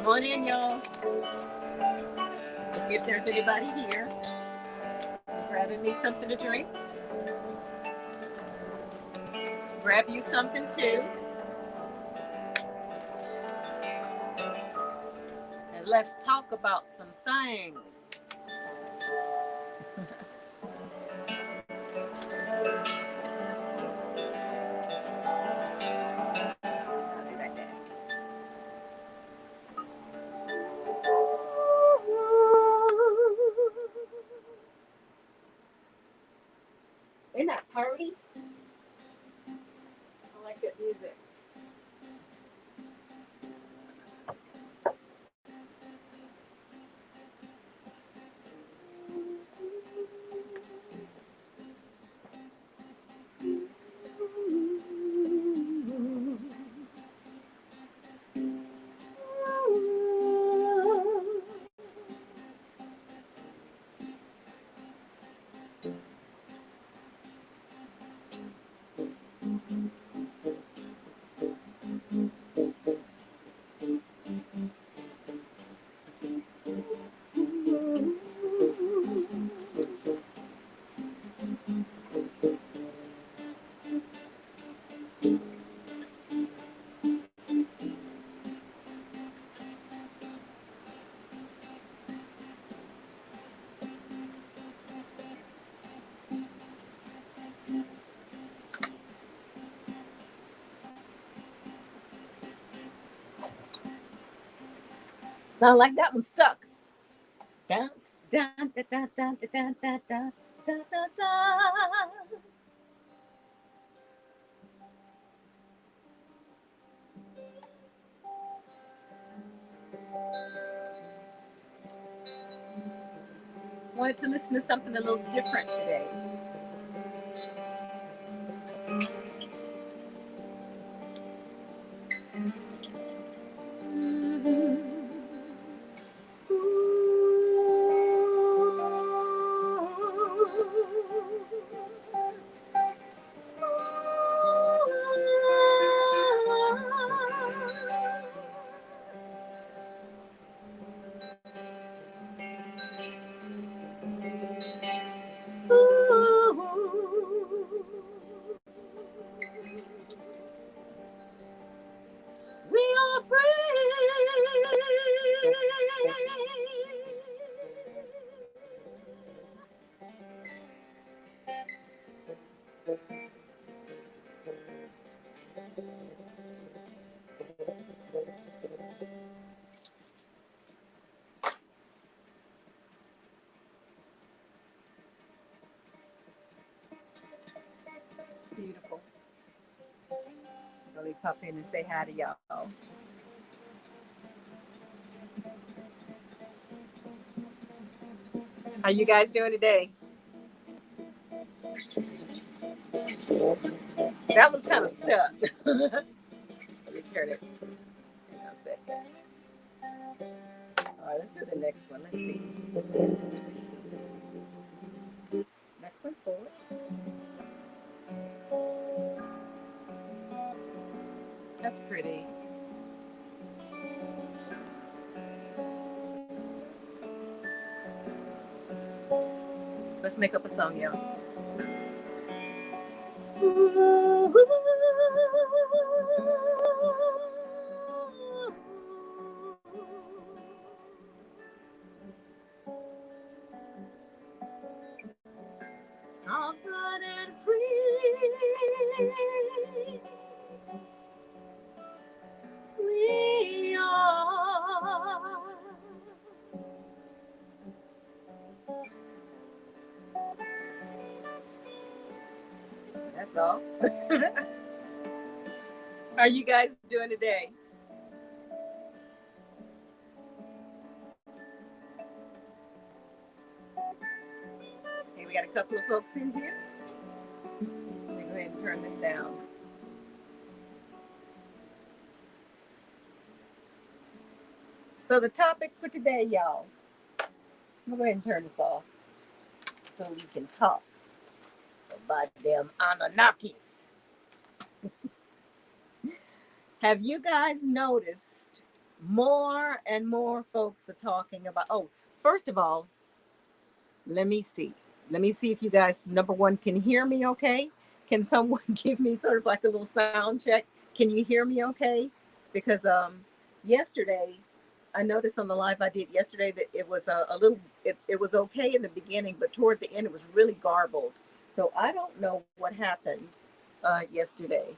Come on in, y'all. If there's anybody here, grabbing me something to drink. Grab you something too. And let's talk about some things. Isn't that party? I like that music. Sound like that one stuck. Dun, dun, dun, dun, dun, dun, dun, dun, dun, dun, dun. Wanted to listen to something a little different today. It's beautiful. Really pop in and say hi to y'all. How you guys doing today? That was kind of stuck. Let me turn it. Hang on a second. All right, let's do the next one. Let's see. Next one forward. That's pretty. Let's make up a song, y'all. Sovereign and free, we are. That's all. How are you guys doing today? Okay, we got a couple of folks in here. Let me go ahead and turn this down. So the topic for today, y'all, I'm gonna go ahead and turn this off so we can talk about them Anunnakis. Have you guys noticed more and more folks are talking about. Oh, first of all, let me see. Let me see if you guys, number one, can hear me okay? Can someone give me sort of like a little sound check? Can you hear me okay? Because yesterday, I noticed on the live I did yesterday that it was a little, it was okay in the beginning, but toward the end, it was really garbled. So I don't know what happened yesterday.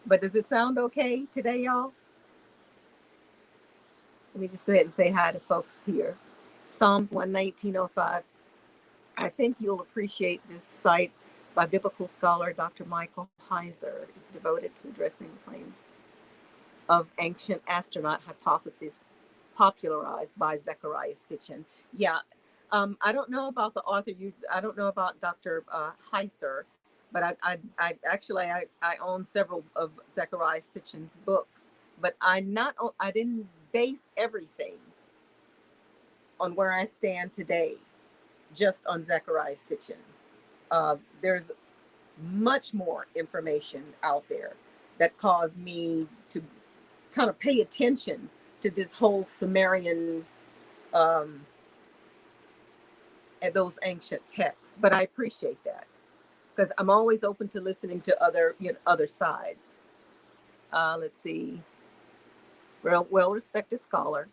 But does it sound okay today, y'all? Let me just go ahead and say hi to folks here. Psalms 119:05. I think you'll appreciate this site by biblical scholar Dr. Michael Heiser. It's devoted to addressing claims of ancient astronaut hypotheses popularized by Zecharia Sitchin. Yeah, I don't know about the author. I don't know about Dr. Heiser, but I actually I own several of Zecharia Sitchin's books. But I didn't base everything on where I stand today just on Zecharia Sitchin. There's much more information out there that caused me to kind of pay attention to this whole Sumerian and those ancient texts. But I appreciate that because I'm always open to listening to other sides. Let's see. Well-respected scholar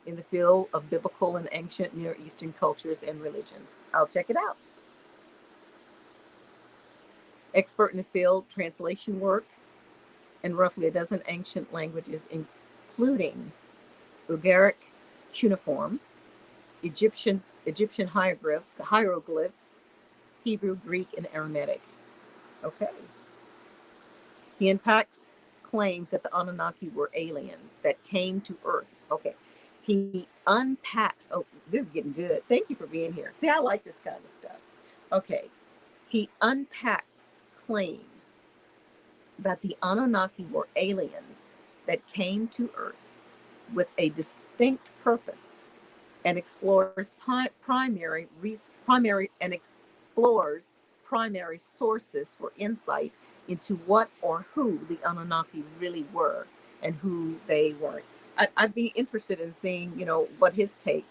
in the field of biblical and ancient Near Eastern cultures and religions. I'll check it out. Expert in the field, translation work, in roughly a dozen ancient languages, including Ugaritic cuneiform, Egyptian hieroglyphs, Hebrew, Greek, and Aramaic. Okay. He unpacks claims that the Anunnaki were aliens that came to Earth. Okay. He unpacks. Oh, this is getting good. Thank you for being here. See, I like this kind of stuff. Okay. He unpacks claims that the Anunnaki were aliens that came to Earth with a distinct purpose and explores primary sources for insight into what or who the Anunnaki really were and who they weren't. I'd be interested in seeing, what his take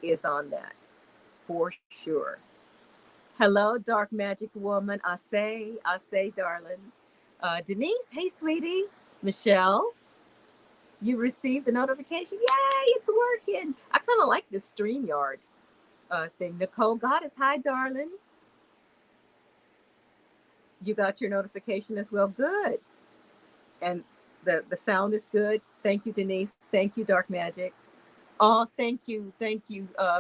is on that, for sure. Hello, dark magic woman. I say, darling. Denise, hey, sweetie. Michelle, you received the notification. Yay, it's working. I kind of like this StreamYard thing. Nicole Goddess, hi, darling. You got your notification as well. Good. And the sound is good. Thank you, Denise. Thank you, Dark Magic. Oh, thank you,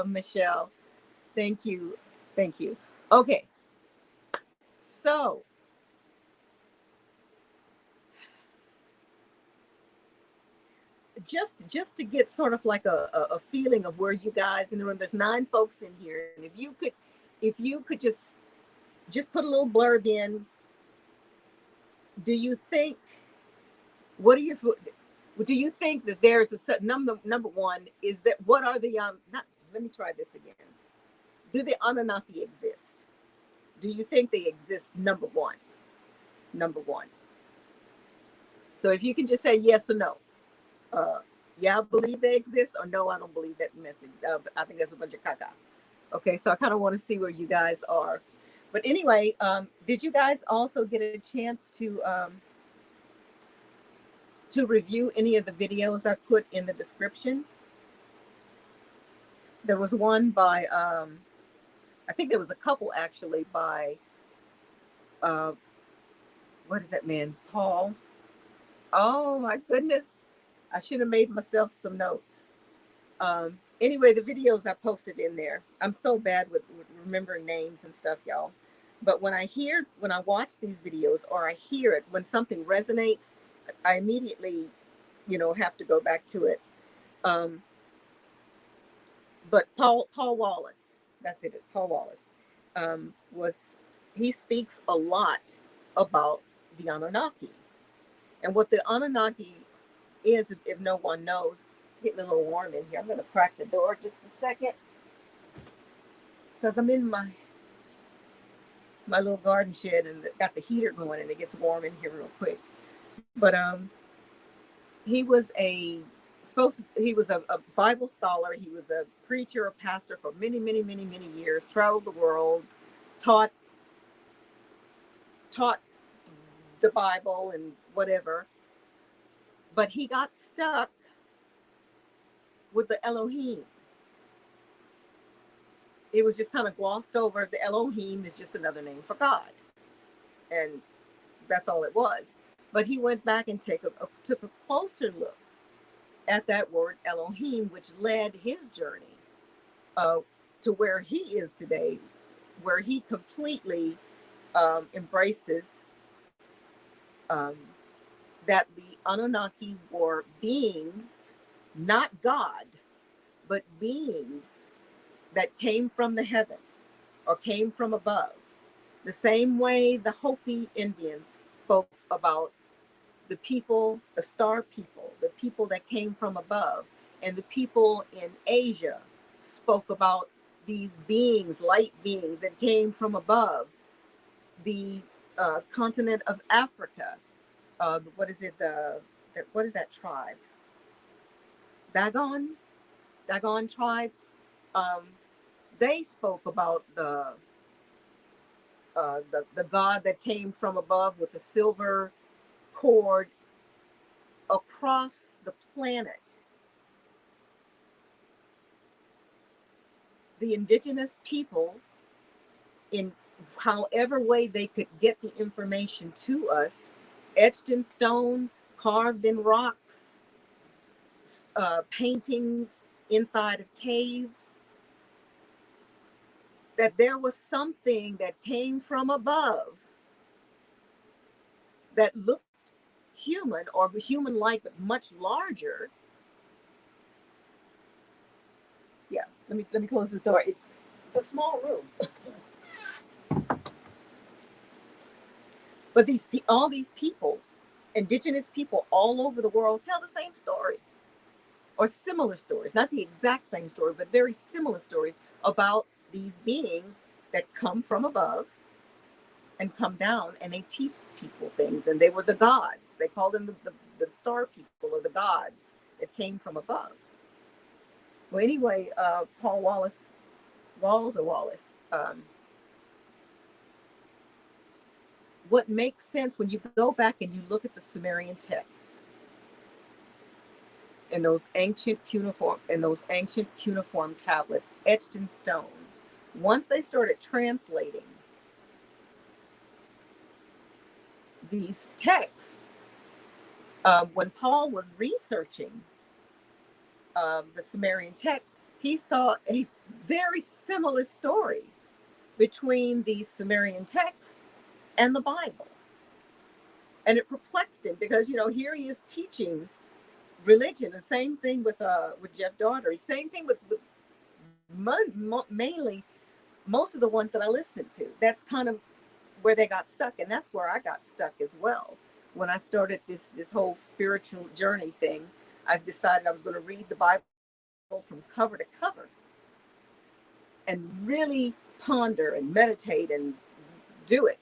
Michelle. Thank you. Okay. So just to get sort of like a feeling of where you guys in the room, there's 9 folks in here, and if you could just put a little blurb in. Do you think that there's a certain number one is that what are the let me try this again. Do the Anunnaki exist? Do you think they exist? Number one. So if you can just say yes or no. Yeah, I believe they exist, or no, I don't believe that message. I think that's a bunch of caca. Okay, so I kind of want to see where you guys are. But anyway, did you guys also get a chance to review any of the videos I put in the description? There was one by, I think there was a couple actually by, what is that man, Paul? Oh my goodness. I should have made myself some notes. Anyway, the videos I posted in there. I'm so bad with remembering names and stuff, y'all. But when I watch these videos or I hear it, when something resonates, I immediately, have to go back to it. But Paul Wallace, that's it. Paul Wallace he speaks a lot about the Anunnaki and what the Anunnaki is. If no one knows, it's getting a little warm in here. I'm going to crack the door just a second because I'm in my little garden shed and got the heater going and it gets warm in here real quick. But he was a he was a Bible scholar. He was a preacher, a pastor for many, many, many, many years, traveled the world, taught the Bible and whatever. But he got stuck with the Elohim. It was just kind of glossed over. The Elohim is just another name for God. And that's all it was. But he went back and took a closer look at that word Elohim, which led his journey to where he is today, where he completely embraces that the Anunaki were beings, not God, but beings that came from the heavens or came from above. The same way the Hopi Indians spoke about the people, the star people, the people that came from above, and the people in Asia spoke about these beings, light beings that came from above. The continent of Africa, what is it? What is that tribe? Dagon tribe. They spoke about the God that came from above with the silver cord across the planet. The indigenous people, in however way they could get the information to us, etched in stone, carved in rocks, paintings inside of caves, that there was something that came from above that looked human or human-like, but much larger. Yeah, let me close this door. It's a small room. But all these people, indigenous people all over the world, tell the same story or similar stories, not the exact same story, but very similar stories about these beings that come from above and come down, and they teach people things. And they were the gods. They called them the star people, or the gods that came from above. Well, anyway, Paul Wallace, what makes sense when you go back and you look at the Sumerian texts and those ancient cuneiform tablets etched in stone, once they started translating these texts, when Paul was researching the Sumerian text, he saw a very similar story between the Sumerian text and the Bible. And it perplexed him because, here he is teaching religion. The same thing with Jeff Daugherty. Same thing with mainly most of the ones that I listened to. That's kind of where they got stuck, and that's where I got stuck as well. When I started this whole spiritual journey thing, I decided I was going to read the Bible from cover to cover and really ponder and meditate and do it,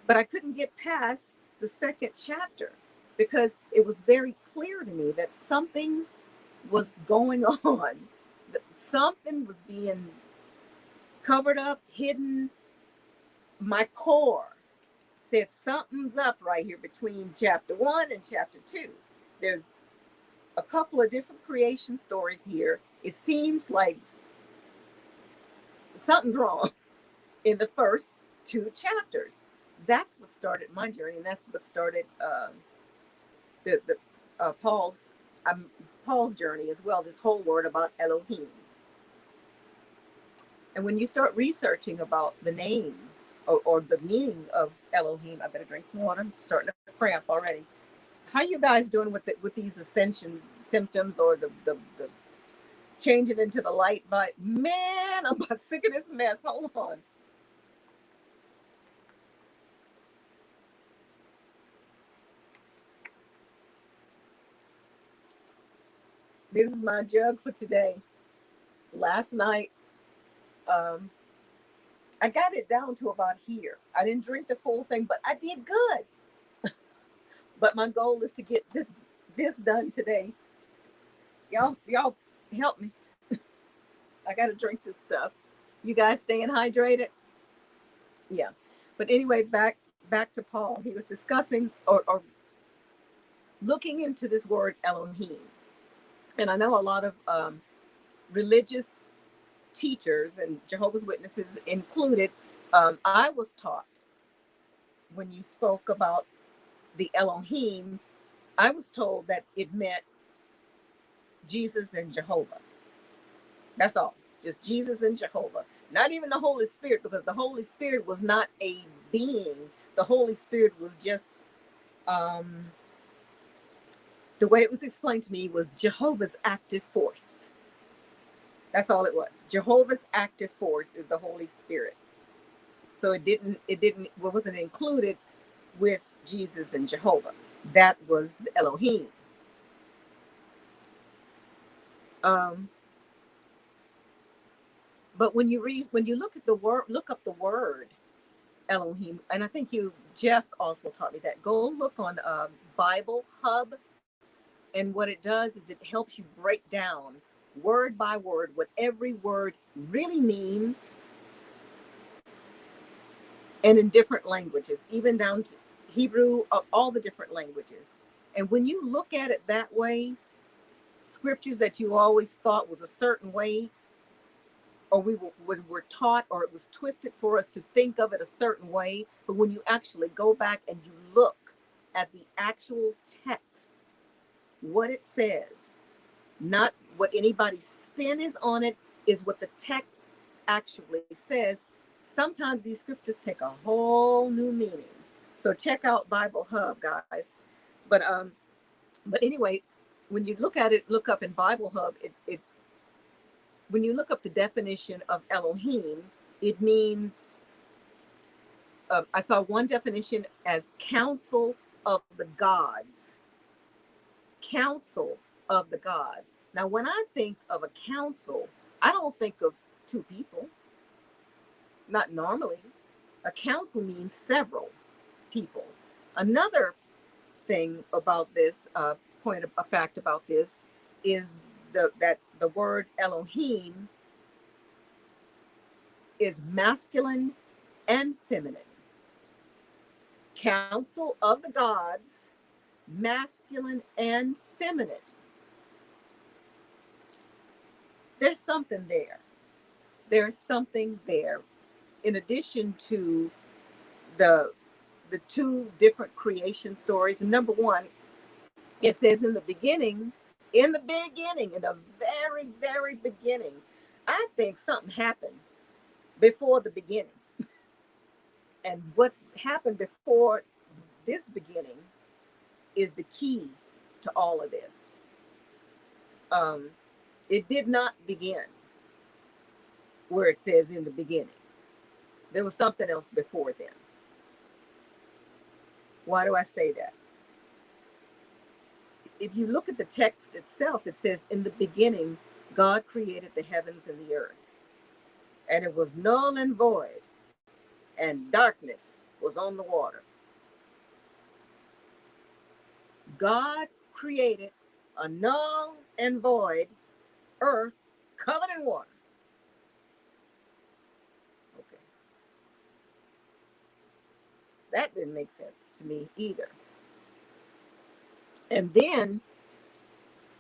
But I couldn't get past the second chapter because it was very clear to me that something was going on, that something was being covered up, hidden. My core said something's up right here between chapter 1 and chapter 2. There's a couple of different creation stories here. It seems like something's wrong in the first 2 chapters. That's what started my journey, and that's what started Paul's journey as well. This whole word about Elohim. And when you start researching about the name or the meaning of Elohim, I better drink some water. I'm starting to cramp already. How you guys doing with these ascension symptoms or the changing into the light? But man, I'm about sick of this mess. Hold on. This is my jug for today. Last night, I got it down to about here. I didn't drink the full thing, but I did good. But my goal is to get this done today. Y'all help me. I got to drink this stuff. You guys staying hydrated? Yeah. But anyway, back to Paul. He was discussing or looking into this word Elohim. And I know a lot of religious teachers and Jehovah's Witnesses included. I was taught when you spoke about the Elohim, I was told that it meant Jesus and Jehovah. That's all. Just Jesus and Jehovah. Not even the Holy Spirit, because the Holy Spirit was not a being. The Holy Spirit was just, the way it was explained to me was Jehovah's active force. That's all it was. Jehovah's active force is the Holy Spirit. So it wasn't included with Jesus and Jehovah. That was the Elohim. But when you look at the word, look up the word Elohim, and I think Jeff also taught me that. Go look on Bible Hub, and what it does is it helps you break down word by word what every word really means, and in different languages, even down to Hebrew, all the different languages. And when you look at it that way, scriptures that you always thought was a certain way, or we were taught, or it was twisted for us to think of it a certain way. But when you actually go back and you look at the actual text, what it says, not what anybody's spin is on it, is what the text actually says. Sometimes these scriptures take a whole new meaning. So check out Bible Hub, guys. But anyway, when you look at it, look up in Bible Hub, when you look up the definition of Elohim, it means, I saw one definition as council of the gods. Council of the gods. Now, when I think of a council, I don't think of two people. Not normally. A council means several people. Another thing about this, point of fact about this, is that the word Elohim is masculine and feminine. Council of the gods, masculine and feminine. There's something there. There's something there. In addition to the two different creation stories. And number one, it says in the very, very beginning, I think something happened before the beginning. And what's happened before this beginning is the key to all of this. It did not begin where it says in the beginning. There was something else before then. Why do I say that? If you look at the text itself, it says, in the beginning, God created the heavens and the earth. And it was null and void, and darkness was on the water. God created a null and void earth covered in water. Okay. That didn't make sense to me either. And then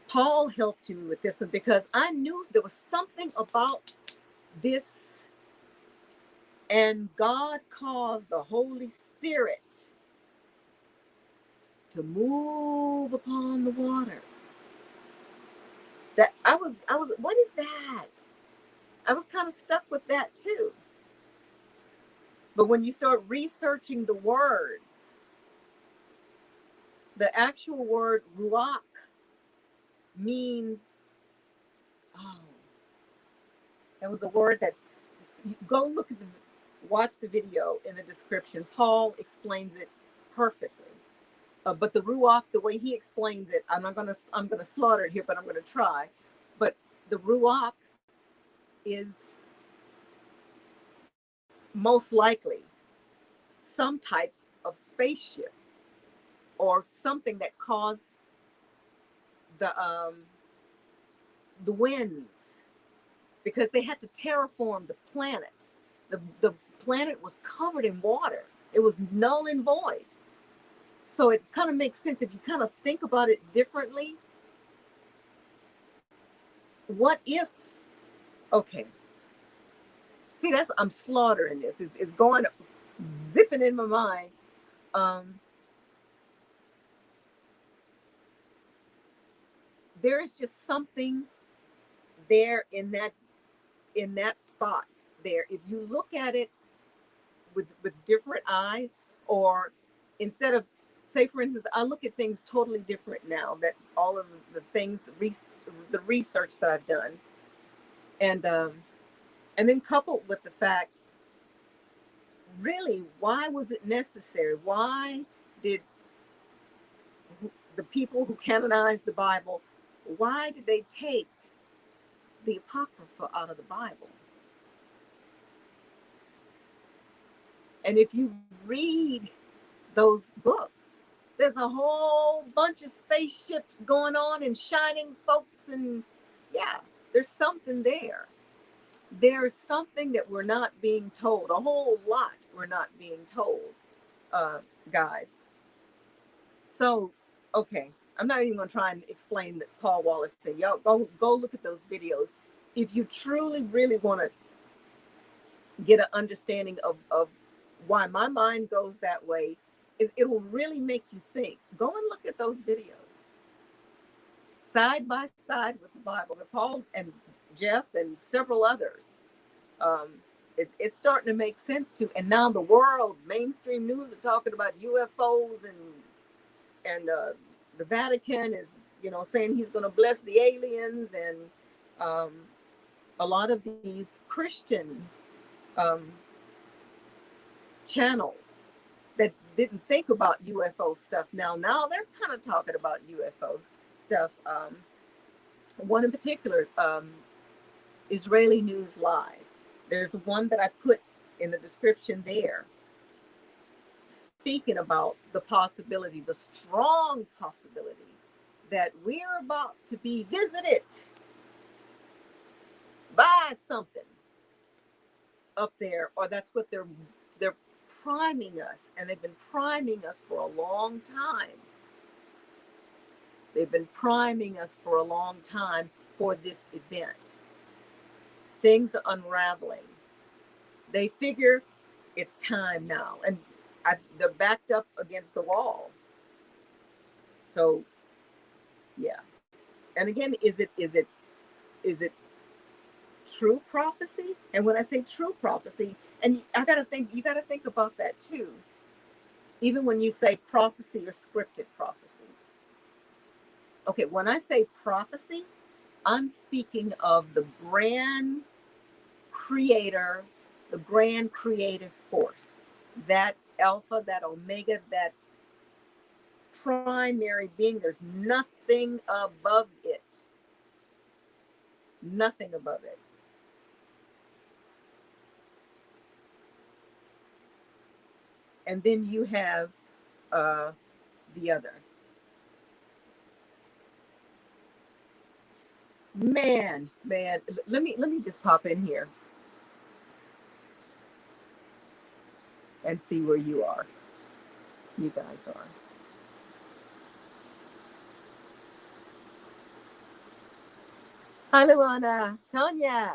Paul helped me with this one, because I knew there was something about this, and God caused the Holy Spirit to move upon the waters. That I was, what is that? I was kind of stuck with that too. But when you start researching the words, the actual word ruach means, that was a word that, go look at watch the video in the description. Paul explains it perfectly. But the ruach, the way he explains it, I'm gonna slaughter it here, but I'm gonna try. But the ruach is most likely some type of spaceship or something that caused the the winds, because they had to terraform the planet. The planet was covered in water. It was null and void. So it kind of makes sense if you kind of think about it differently. What if, okay, see, that's, I'm slaughtering this. It's going, zipping in my mind. There is just something there in that spot there. If you look at it with different eyes, or instead of, say for instance, I look at things totally different now, that all of the things, the research that I've done, and then coupled with the fact, really, why was it necessary? Why did the people who canonized the Bible, why did they take the Apocrypha out of the Bible? And if you read those books, there's a whole bunch of spaceships going on and shining folks, and yeah, there's something there. There's something that we're not being told. A whole lot we're not being told, guys. So, okay, I'm not even going to try and explain the Paul Wallace thing. Y'all go look at those videos. If you truly, really want to get an understanding of why my mind goes that way, it will really make you think. Go and look at those videos side by side with the Bible, because Paul and Jeff and several others, it's starting to make sense to. And now the world, mainstream news, are talking about UFOs, and the Vatican is, saying he's going to bless the aliens, and a lot of these Christian channels that didn't think about UFO stuff, now they're kind of talking about UFO stuff. One in particular, Israeli News Live. There's one that I put in the description there, speaking about the possibility, the strong possibility, that we're about to be visited by something up there, or that's what they're priming us, and they've been priming us for a long time. They've been priming us for a long time for this event. Things are unraveling. They figure it's time now, and they're backed up against the wall. So, yeah. And again, is it true prophecy? And when I say true prophecy, and you got to think about that too. Even when you say prophecy or scripted prophecy. Okay, when I say prophecy, I'm speaking of the grand creator, the grand creative force, that alpha, that omega, that primary being. There's nothing above it. Nothing above it. And then you have the other. Man, let me just pop in here and see where you are. You guys are. Hi, Luana, Tanya.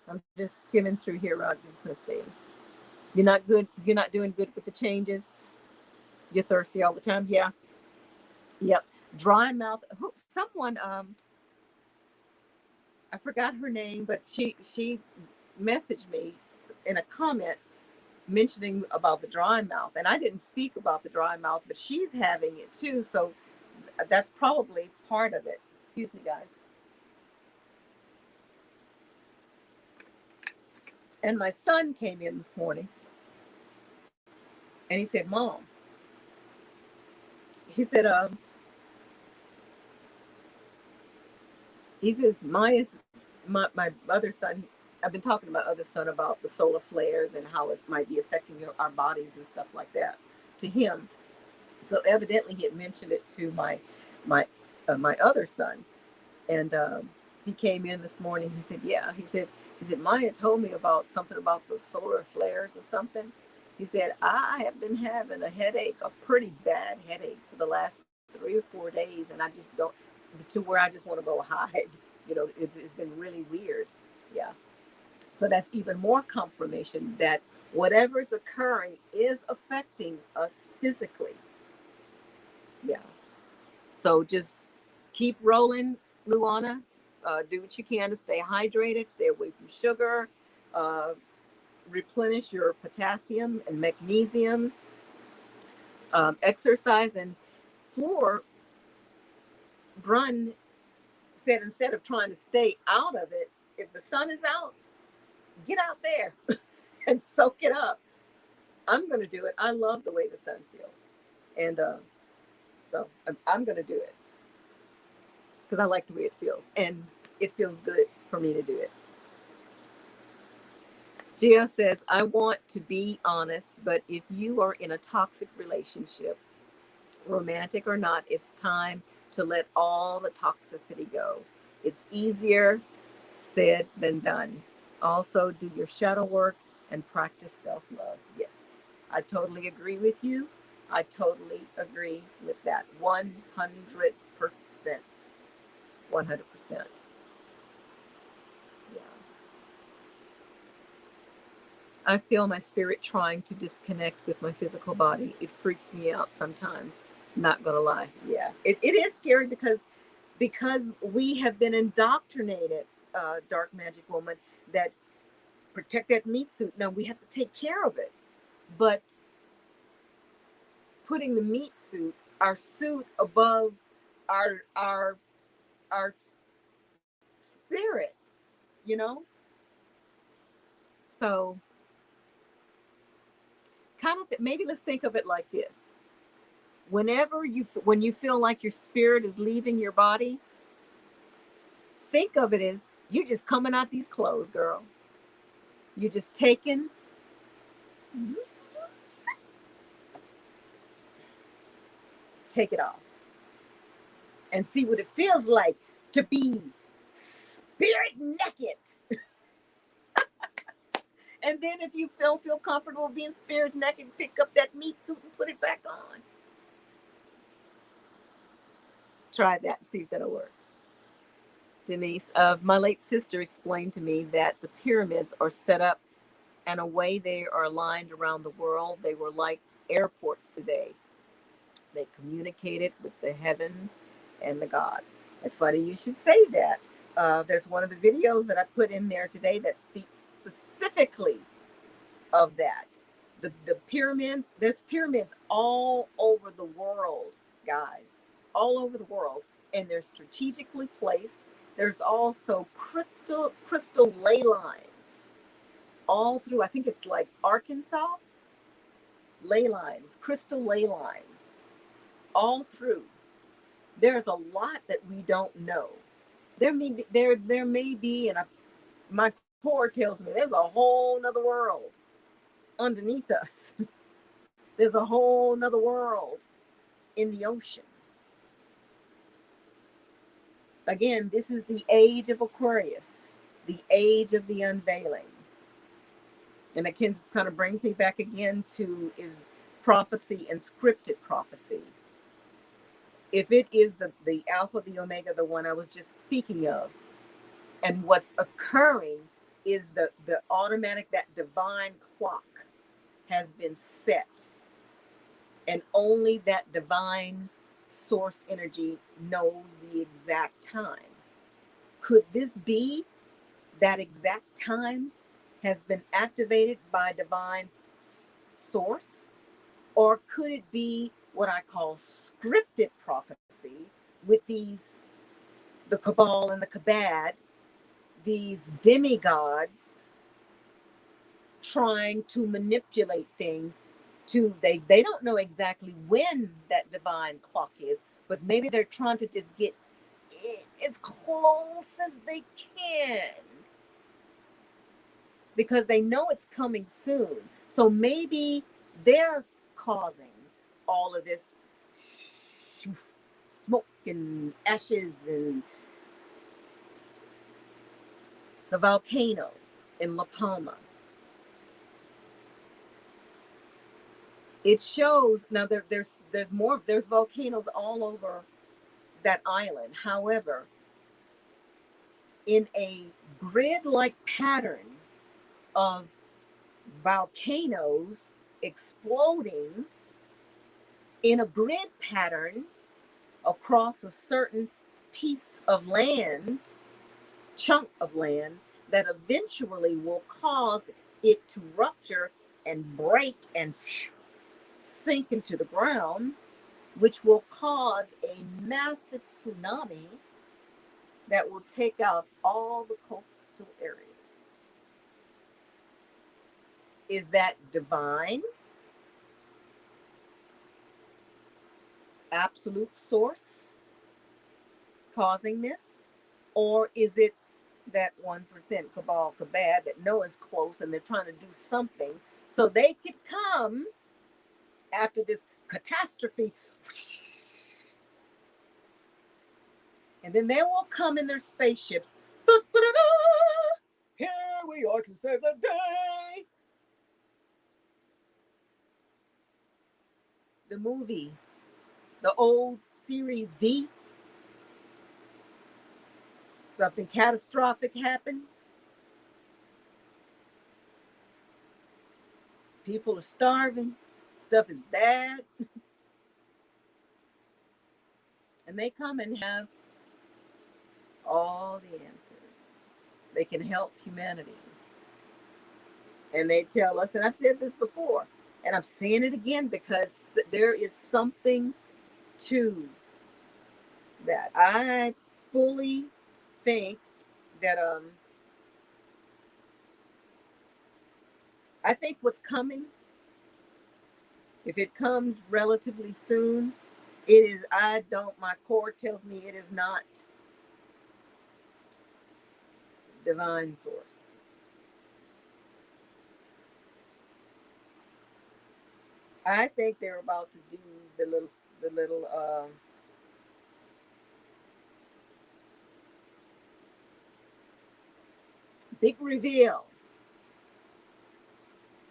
I'm just skimming through here, Roger. Let's see. You're not good. You're not doing good with the changes. You're thirsty all the time. Yeah. Yep. Dry mouth. Someone, I forgot her name, but she messaged me in a comment mentioning about the dry mouth, and I didn't speak about the dry mouth, but she's having it too. So that's probably part of it. Excuse me, guys. And my son came in this morning, and he said, "Mom," he said, he says, my other son, I've been talking to my other son about the solar flares and how it might be affecting our bodies and stuff like that to him. So evidently he had mentioned it to my my other son, and he came in this morning. He said, "Yeah," he said Maya told me about something about the solar flares or something. He said, "I have been having a headache, a pretty bad headache for the last 3 or 4 days, and I just don't to where I just want to go hide. You know, it's been really weird." Yeah. So that's even more confirmation that whatever's occurring is affecting us physically. Yeah. So just keep rolling, Luana. Do what you can to stay hydrated, stay away from sugar, uh, replenish your potassium and magnesium, exercise. And Floor Brun said instead of trying to stay out of it, if the sun is out, get out there and soak it up. I'm going to do it. I love the way the sun feels. And so I'm going to do it because I like the way it feels. And it feels good for me to do it. Gia says, I want to be honest, but if you are in a toxic relationship, romantic or not, it's time to let all the toxicity go. It's easier said than done. Also, do your shadow work and practice self-love. Yes, I totally agree with you. I totally agree with that. 100%. 100%. Yeah. I feel my spirit trying to disconnect with my physical body. It freaks me out sometimes. Not gonna lie. Yeah. It is scary because we have been indoctrinated, dark magic woman, that protect that meat suit. Now we have to take care of it. But putting the meat suit, our suit above our spirit, you know? So kind of maybe let's think of it like this. When you feel like your spirit is leaving your body, think of it as you just coming out these clothes, girl. You just taking, take it off and see what it feels like to be spirit naked. And then if you don't feel comfortable being spirit naked, pick up that meat suit and put it back on. Try that and see if that'll work. Denise, my late sister explained to me that the pyramids are set up and a way they are aligned around the world. They were like airports today. They communicated with the heavens and the gods. It's funny you should say that. There's one of the videos that I put in there today that speaks specifically of that. The pyramids, there's pyramids all over the world, guys, all over the world, and they're strategically placed. There's also crystal ley lines all through. I think it's like Arkansas, ley lines, crystal ley lines, all through. There's a lot that we don't know. There may be, and my core tells me there's a whole nother world underneath us. There's a whole nother world in the ocean. Again, this is the age of Aquarius, the age of the unveiling. And that kind of brings me back again to is prophecy and scripted prophecy. If it is the Alpha, the Omega, the one I was just speaking of, and what's occurring is the automatic, that divine clock has been set. And only that divine source energy knows the exact time. Could this be that exact time has been activated by divine source? Or could it be what I call scripted prophecy with the cabal and the kabad, these demigods trying to manipulate things to, they don't know exactly when that divine clock is, but maybe they're trying to just get as close as they can because they know it's coming soon. So maybe they're causing all of this smoke and ashes, and the volcano in La Palma. It shows now there's more, there's volcanoes all over that island. However, in a grid-like pattern of volcanoes exploding in a grid pattern across a certain piece of land, chunk of land, that eventually will cause it to rupture and break and sink into the ground, which will cause a massive tsunami that will take out all the coastal areas. Is that divine? Absolute source causing this? Or is it that 1% cabal kabad that know is close and they're trying to do something so they could come after this catastrophe, and then they will come in their spaceships. Here we are to save the day. The movie, the old series V, something catastrophic happened. People are starving. Stuff is bad. And they come and have all the answers. They can help humanity. And they tell us, and I've said this before, and I'm saying it again because there is something to that. I fully think that I think what's coming, if it comes relatively soon, it is, my core tells me it is not divine source. I think they're about to do the little big reveal,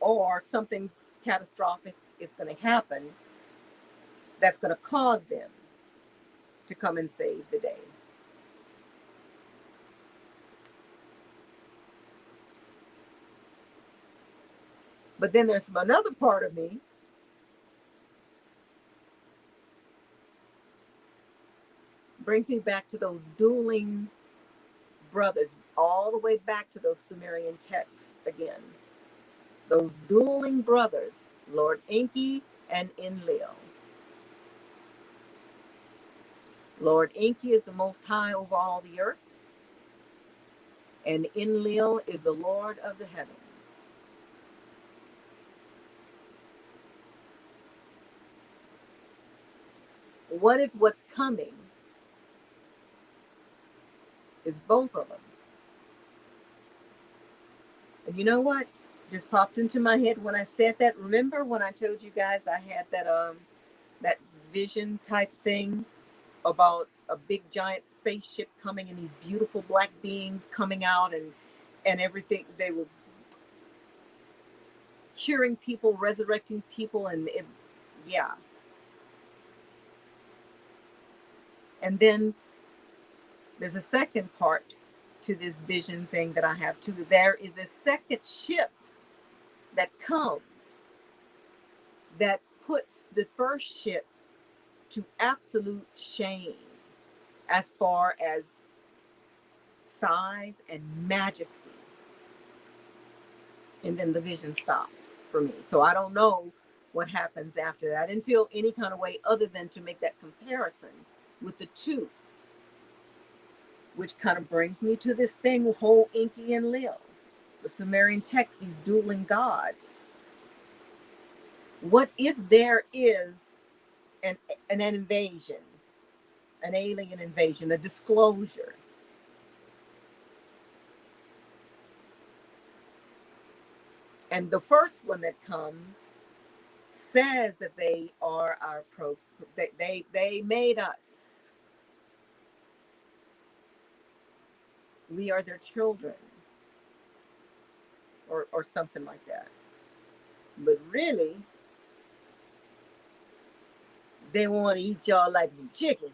or something catastrophic is going to happen that's going to cause them to come and save the day. But then there's another part of me brings me back to those dueling brothers, all the way back to those Sumerian texts again. Those dueling brothers, Lord Enki and Enlil. Lord Enki is the most high over all the earth, and Enlil is the Lord of the heavens. What if what's coming is both of them? And you know what just popped into my head when I said that? Remember when I told you guys I had that vision type thing about a big giant spaceship coming and these beautiful black beings coming out and everything? They were curing people, resurrecting people, and yeah. And then there's a second part to this vision thing that I have too. There is a second ship that comes that puts the first ship to absolute shame as far as size and majesty. And then the vision stops for me. So I don't know what happens after that. I didn't feel any kind of way other than to make that comparison with the two, which kind of brings me to this thing, whole Enki and Lil, the Sumerian text, these dueling gods. What if there is an invasion, an alien invasion, a disclosure? And the first one that comes says that they are our they made us. We are their children, or something like that. But really, they want to eat y'all like some chicken.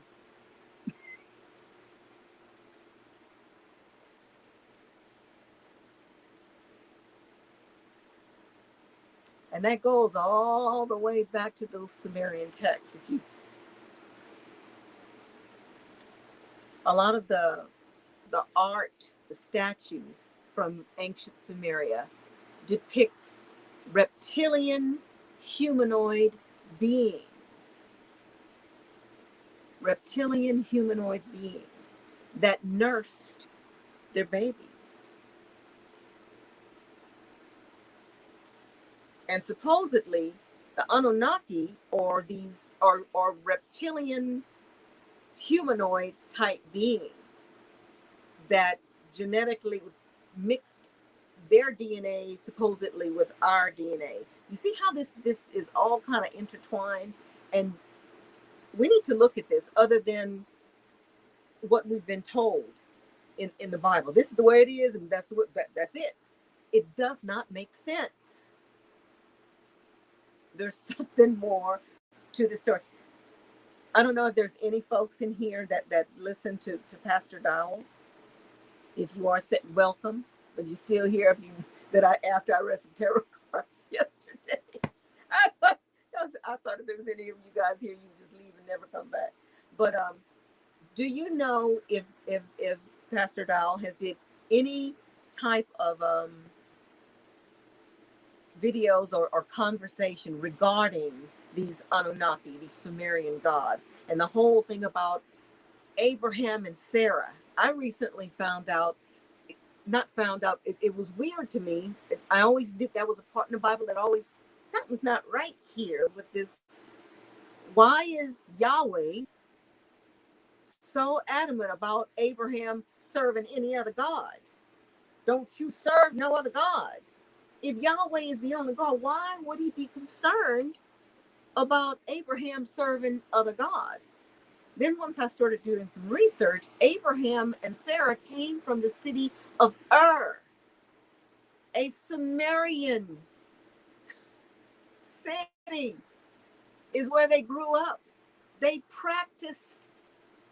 And that goes all the way back to those Sumerian texts. A lot of the art, the statues from ancient Sumeria depicts reptilian humanoid beings. Reptilian humanoid beings that nursed their babies. And supposedly the Anunnaki, or these are reptilian humanoid type beings that genetically mixed their DNA supposedly with our DNA. You see how this is all kind of intertwined, and we need to look at this other than what we've been told in the Bible. This is the way it is, and that's that's it. It does not make sense. There's something more to the story. I don't know if there's any folks in here that listen to Pastor Dowell. If you are, welcome. But you're still here. If you after I read some tarot cards yesterday, I thought if there was any of you guys here, you would just leave and never come back. But do you know if Pastor Dowell has did any type of videos or conversation regarding these Anunnaki, these Sumerian gods, and the whole thing about Abraham and Sarah? I recently it was weird to me. I always knew that was a part in the Bible that always, something's not right here with this. Why is Yahweh so adamant about Abraham serving any other God? Don't you serve no other God? If Yahweh is the only God, why would he be concerned about Abraham serving other gods? Then once I started doing some research, Abraham and Sarah came from the city of Ur, a Sumerian city is where they grew up. They practiced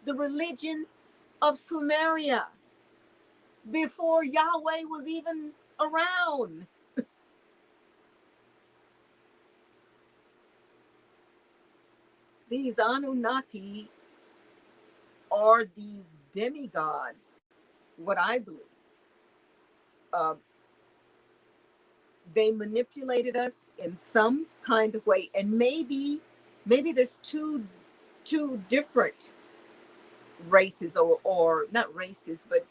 the religion of Sumeria before Yahweh was even around. These Anunnaki are these demigods, what I believe. They manipulated us in some kind of way, and maybe there's two different races, or not races, but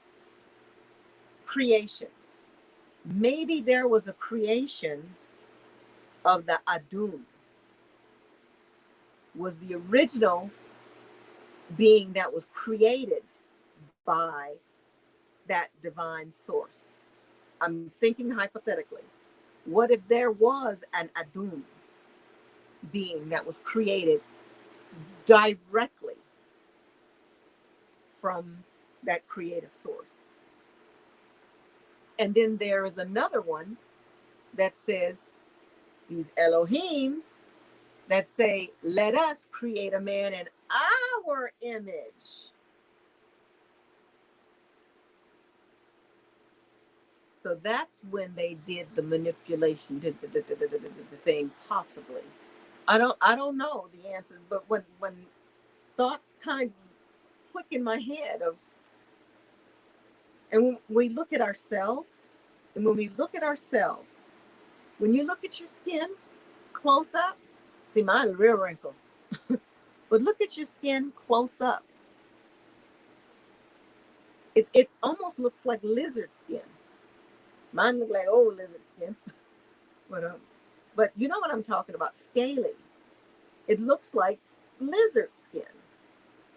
creations. Maybe there was a creation of the Adun, was the original being that was created by that divine source. I'm thinking hypothetically. What if there was an Adun being that was created directly from that creative source? And then there is another one that says, these Elohim that say, let us create a man in our image. So that's when they did the manipulation, did the thing, possibly. I don't know the answers, but when thoughts kind of click in my head of, and when we look at ourselves, when you look at your skin close up, see, mine is real wrinkled, but look at your skin close up. It almost looks like lizard skin. Mine look like old lizard skin. But you know what I'm talking about, scaly. It looks like lizard skin.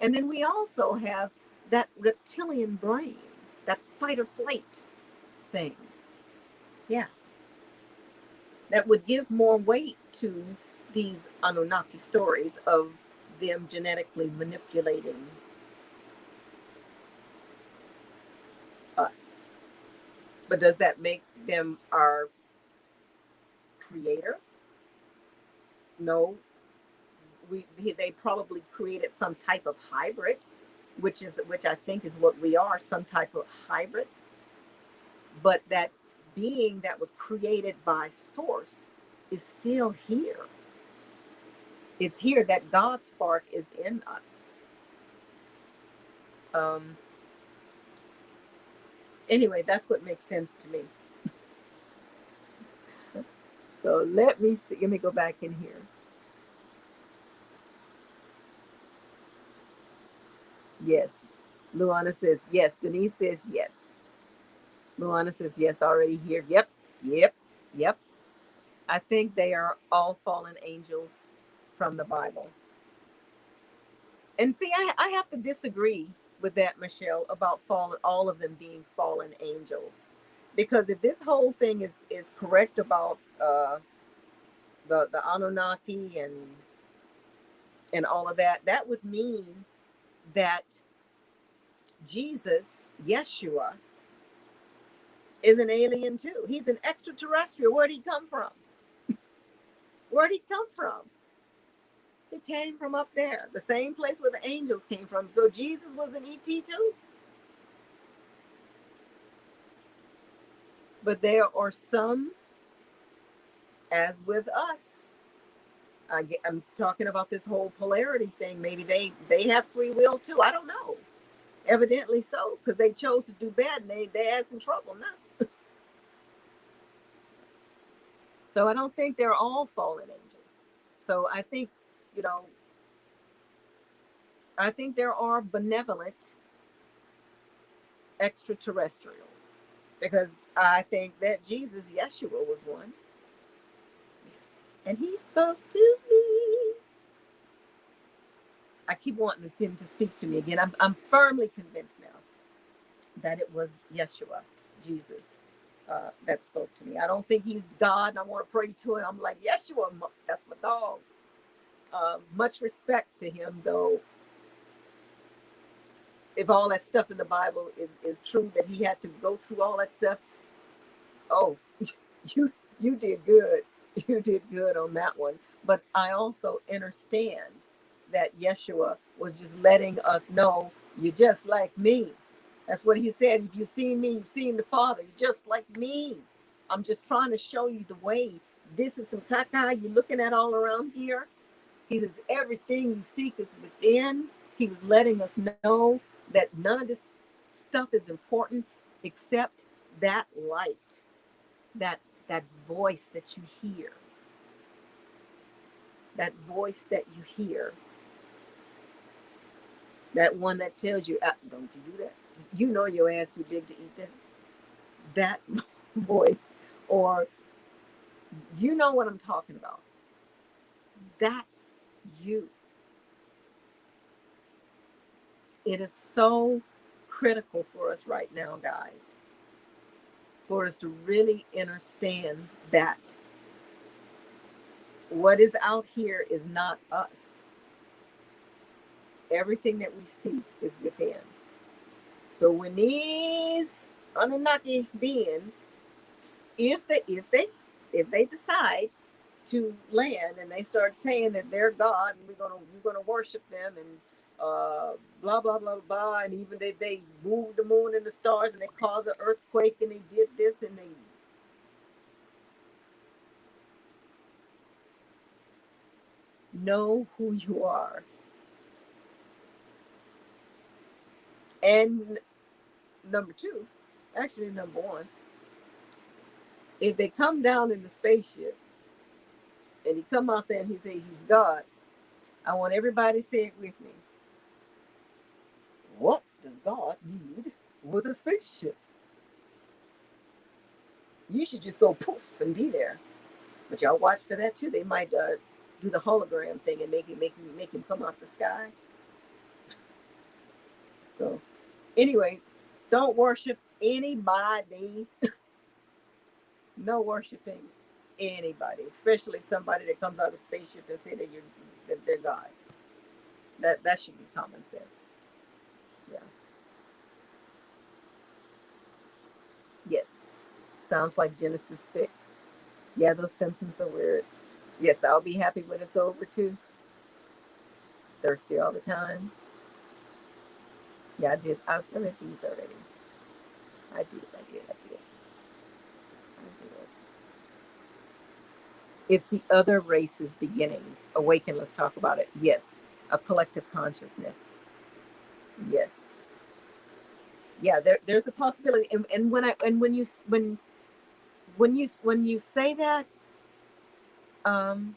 And then we also have that reptilian brain, that fight or flight thing. Yeah. That would give more weight to these Anunnaki stories of them genetically manipulating us. But does that make them our creator? No. They probably created some type of hybrid, which I think is what we are, some type of hybrid. But that being that was created by source is still here. It's here. That God spark is in us. Anyway, that's what makes sense to me. So let me see. Let me go back in here. Yes. Luana says yes. Denise says yes. Luana says yes, already here. Yep. Yep. Yep. I think they are all fallen angels from the Bible. And see, I have to disagree with that, Michelle, about fallen, all of them being fallen angels. Because if this whole thing is correct about the Anunnaki and all of that, that would mean that Jesus, Yeshua, is an alien too. He's an extraterrestrial. Where'd he come from? Where'd he come from? He came from up there, the same place where the angels came from. So Jesus was an ET too. But there are some, as with us, I'm talking about this whole polarity thing. Maybe they have free will too. I don't know. Evidently so, because they chose to do bad and they ass in trouble now. So I don't think they're all fallen angels. So I think, you know, I think there are benevolent extraterrestrials, because I think that Jesus, Yeshua, was one. And he spoke to me. I keep wanting him to speak to me again. I'm firmly convinced now that it was Yeshua, Jesus, that spoke to me. I don't think he's God and I want to pray to him. I'm like, Yeshua, that's my dog. Much respect to him, though. If all that stuff in the Bible is true, that he had to go through all that stuff, oh, you did good. You did good on that one. But I also understand that Yeshua was just letting us know, you're just like me. That's what he said. If you've seen me, you've seen the Father. You're just like me. I'm just trying to show you the way. This is some caca you're looking at all around here. He says, everything you seek is within. He was letting us know that none of this stuff is important except that light, that voice that you hear. That voice that you hear. That one that tells you, don't you do that. You know your ass too big to eat that. That voice. Or you know what I'm talking about. That's you. It is so critical for us right now, guys, for us to really understand that what is out here is not us. Everything that we seek is within. So when these Anunnaki beings, if they decide to land and they start saying that they're God and we're gonna worship them and blah blah blah blah, and even they moved the moon and the stars and they caused an earthquake and they did this and they know who you are. And number two, actually number one, if they come down in the spaceship and he come out there and he say he's God, I want everybody to say it with me. What does God need with a spaceship? You should just go poof and be there. But y'all watch for that too. They might do the hologram thing and make him come out the sky. So anyway, don't worship anybody. No worshiping anybody, especially somebody that comes out of a spaceship and say that they're God. That should be common sense. Yeah. Yes. Sounds like Genesis 6. Yeah, those Simpsons are weird. Yes, I'll be happy when it's over too. Thirsty all the time. Yeah, I did. I've read these already. I did. It's the other race's beginning. Awaken, let's talk about it. Yes. A collective consciousness. Yes. Yeah, there's a possibility. And when you say that, um,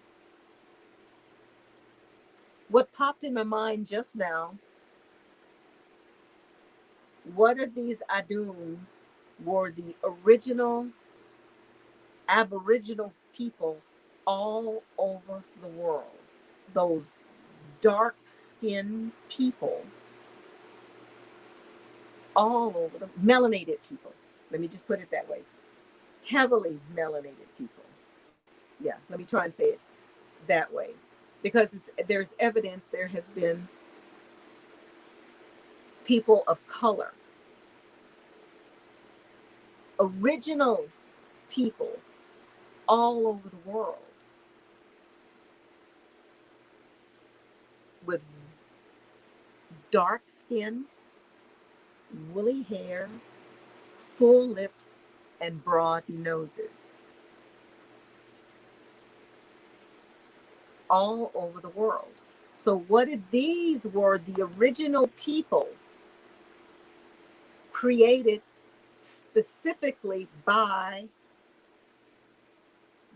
what popped in my mind just now, what if these Aduns were the original Aboriginal people all over the world? Those dark skinned people all over the melanated people. Let me just put it that way. Heavily melanated people. Yeah, let me try and say it that way. Because there's evidence there has been people of color, original people all over the world with dark skin, woolly hair, full lips, and broad noses all over the world. So, what if these were the original people created specifically by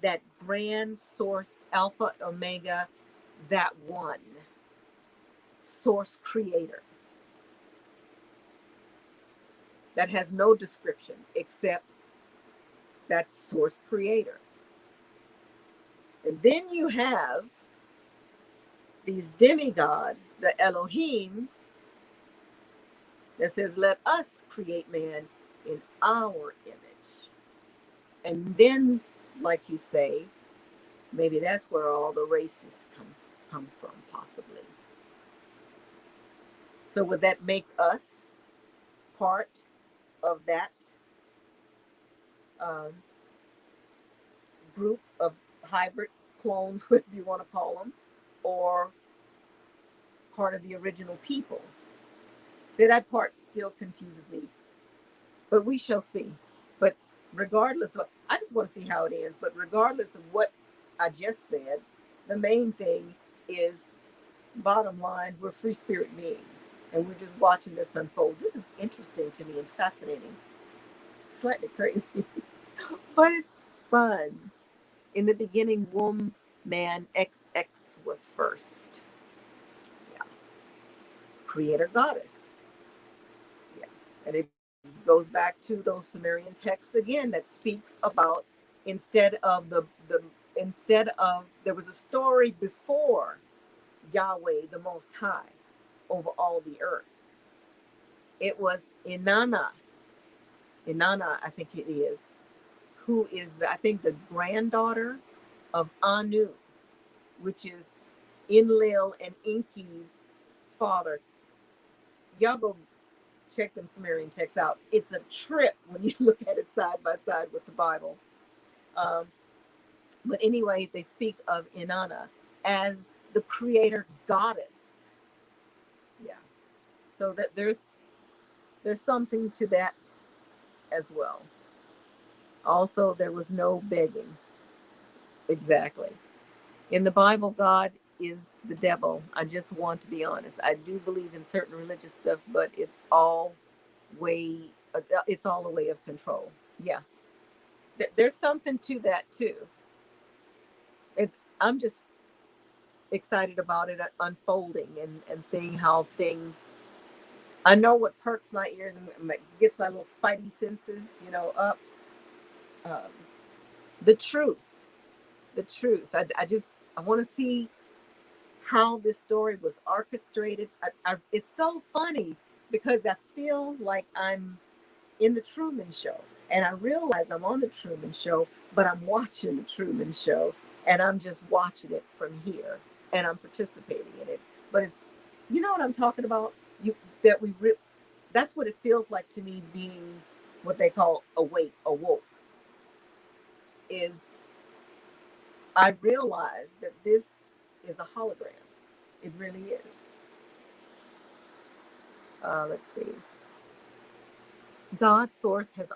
that grand source, Alpha, Omega, that one source creator that has no description except that source creator? And then you have these demigods, the Elohim, that says, let us create man in our image. And then, like you say, maybe that's where all the races come from, possibly. So would that make us part of that um, group of hybrid clones, whatever you want to call them, or part of the original people? See, that part still confuses me, but we shall see. But regardless of, I just want to see how it ends. But regardless of what I just said, the main thing is, bottom line, we're free spirit beings, and we're just watching this unfold. This is interesting to me and fascinating, slightly crazy, but it's fun. In the beginning, womb, man, XX was first. Yeah. Creator goddess. Yeah. And it goes back to those Sumerian texts again that speaks about, instead of there was a story before Yahweh the Most High over all the earth. It was Inanna, I think it is, who is I think the granddaughter of Anu, which is Enlil and Enki's father. Y'all go check them Sumerian texts out. It's a trip when you look at it side by side with the Bible. Um, but anyway, they speak of Inanna as the creator goddess. Yeah. So that there's something to that as well. Also, there was no begging. Exactly. In the Bible, God is the devil. I just want to be honest. I do believe in certain religious stuff, but way, it's all a way of control. Yeah. There's something to that too. I'm just excited about it unfolding and seeing how things. I know what perks my ears and gets my little spidey senses, up. Um, the truth, I want to see how this story was orchestrated. It's so funny because I feel like I'm in the Truman Show, and I realize I'm on the Truman Show, but I'm watching the Truman Show, and I'm just watching it from here, and I'm participating in it. But it's, you know what I'm talking about? You that we re- That's what it feels like to me, being what they call awoke, is I realized that this is a hologram. It really is. Let's see. God's source has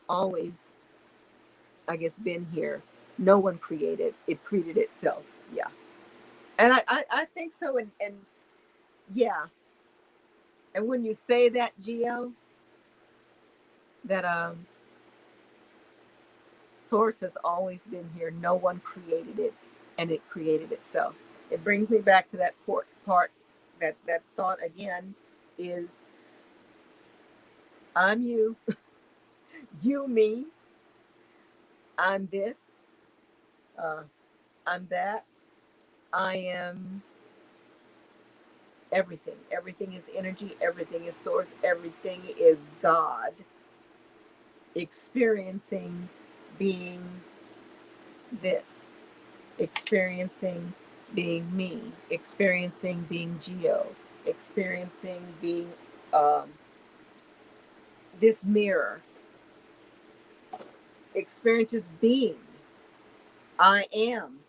always, I guess, been here. No one created it; created itself. Yeah, and I think so. And yeah, and when you say that, Geo, that source has always been here. No one created it, and it created itself. It brings me back to that part that thought again is I'm you, you me, I'm this, uh, I'm that, I am everything. Everything is energy, everything is source, everything is God experiencing being this, experiencing being me, experiencing being Geo, experiencing being um, this mirror, experiences being. I am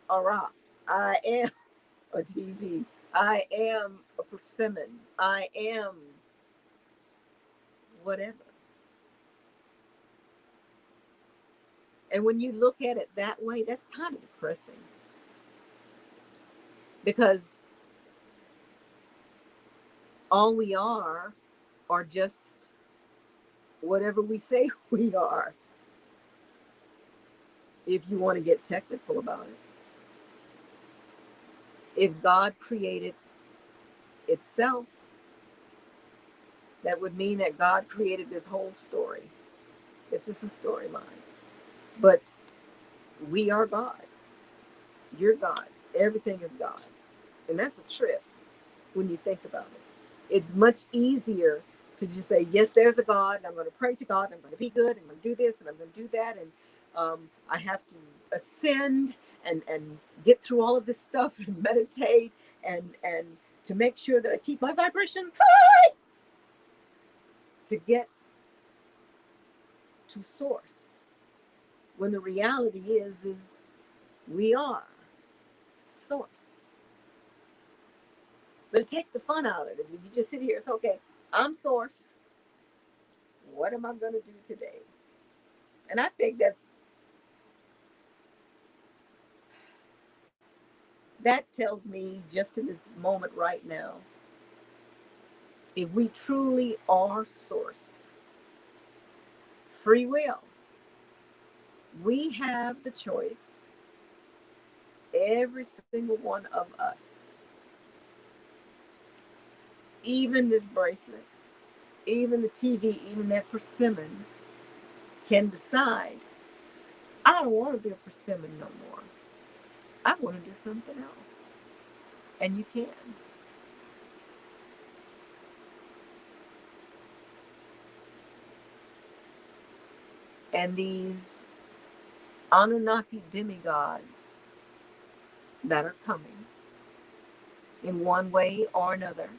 a rock. I am a TV. I am a persimmon. I am whatever. And when you look at it that way, that's kind of depressing because all we are just whatever we say we are, if you want to get technical about it. If God created itself, that would mean that God created this whole story. This is a storyline. But we are God. You're God. Everything is God. And that's a trip when you think about it. It's much easier to just say, yes, there's a God, and I'm going to pray to God, and I'm going to be good, and I'm going to do this, and I'm going to do that, and I have to ascend and get through all of this stuff and meditate and to make sure that I keep my vibrations high to get to source. When the reality is we are source. But it takes the fun out of it. If you just sit here, it's okay. I'm source. What am I going to do today? And I think that tells me just in this moment right now, if we truly are source, free will, we have the choice, every single one of us, even this bracelet, even the TV, even that persimmon, can decide, I don't want to be a persimmon no more. I want to do something else. And you can. And these Anunnaki demigods that are coming in one way or another,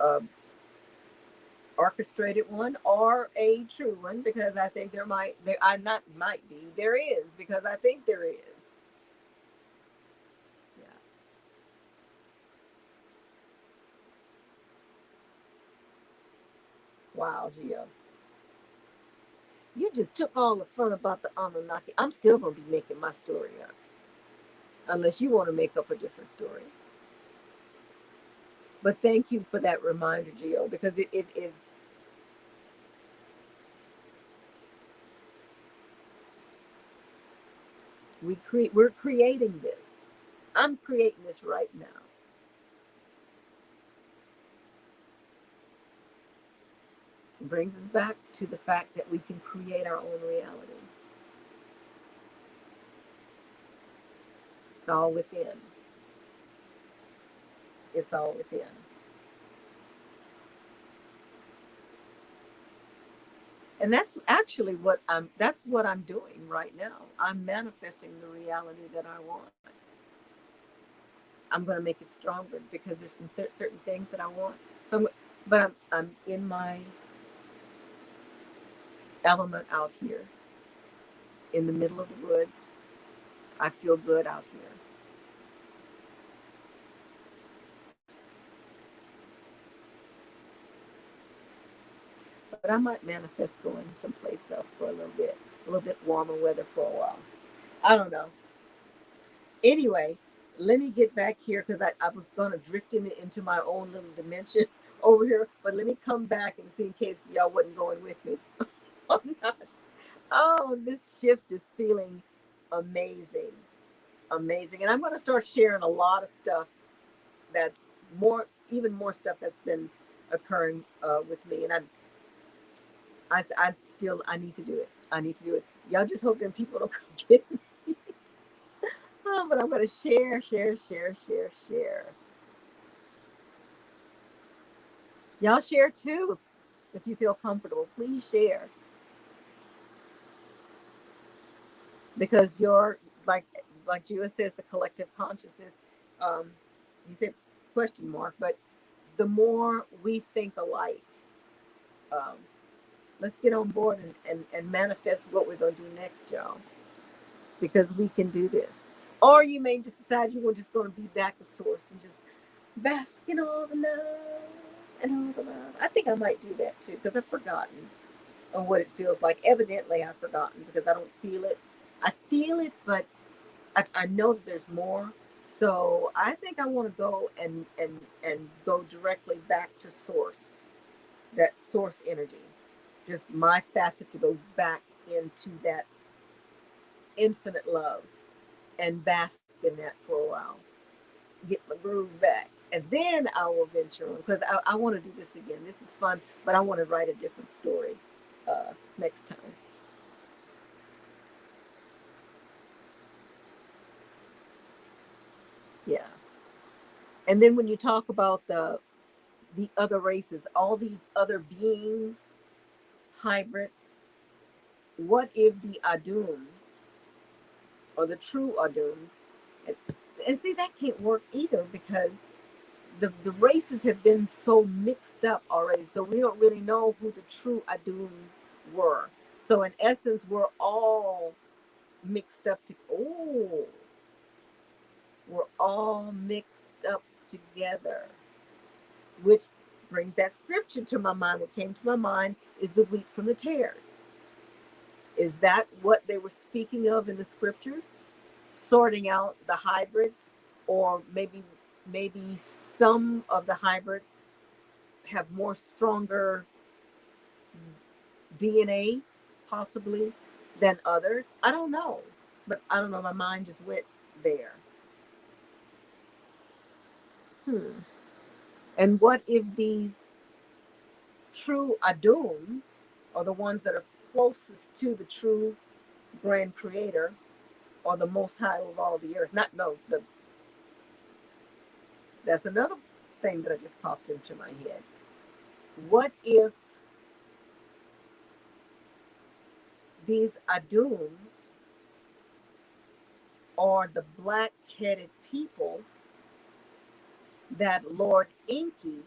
a orchestrated one or a true one, because I think there is, because I think there is. Yeah. Wow, Gio. You just took all the fun about the Anunnaki. I'm still going to be making my story up, unless you want to make up a different story. But thank you for that reminder, Gio, because it's we're creating this. I'm creating this right now. It brings us back to the fact that we can create our own reality. It's all within. It's all within. And that's actually that's what I'm doing right now. I'm manifesting the reality that I want. I'm going to make it stronger because there's some certain things that I want. So But I'm in my element out here in the middle of the woods. I feel good out here. But I might manifest going someplace else for a little bit warmer weather for a while. I don't know. Anyway, let me get back here because I was going to drift into my own little dimension over here. But let me come back and see in case y'all wasn't going with me. I'm not. Oh, this shift is feeling amazing. Amazing. And I'm going to start sharing a lot of stuff that's more, even more stuff that's been occurring with me. And I need to do it. I need to do it. Y'all just hoping people don't come get me. Oh, but I'm going to share. Y'all share too if you feel comfortable. Please share because you're like Jua says, the collective consciousness. Um, he said question mark, but the more we think alike, um, let's get on board and manifest what we're going to do next, y'all, because we can do this. Or you may just decide you were just going to be back at source and just bask in all the love and all the love. I think I might do that too because I've forgotten on what it feels like. Evidently, I've forgotten because I don't feel it. I feel it, but I know that there's more. So I think I want to go and go directly back to source, that source energy. Just my facet to go back into that infinite love and bask in that for a while. Get my groove back. And then I will venture on because I want to do this again. This is fun, but I want to write a different story next time. Yeah. And then when you talk about the other races, all these other beings, hybrids, what if the Adums or the true Adums, and, and see that can't work either because the races have been so mixed up already. So we don't really know who the true Adums were. So in essence, we're all mixed up to we're all mixed up together, which brings that scripture to my mind. What came to my mind is the wheat from the tares. Is that what they were speaking of in the scriptures? Sorting out the hybrids, or maybe some of the hybrids have more stronger DNA, possibly, than others. I don't know, but I don't know. My mind just went there. And what if these true Adums are the ones that are closest to the true grand creator or the most high of all the earth? Not no, that's another thing that just popped into my head. What if these Adums are the black-headed people that Lord Enki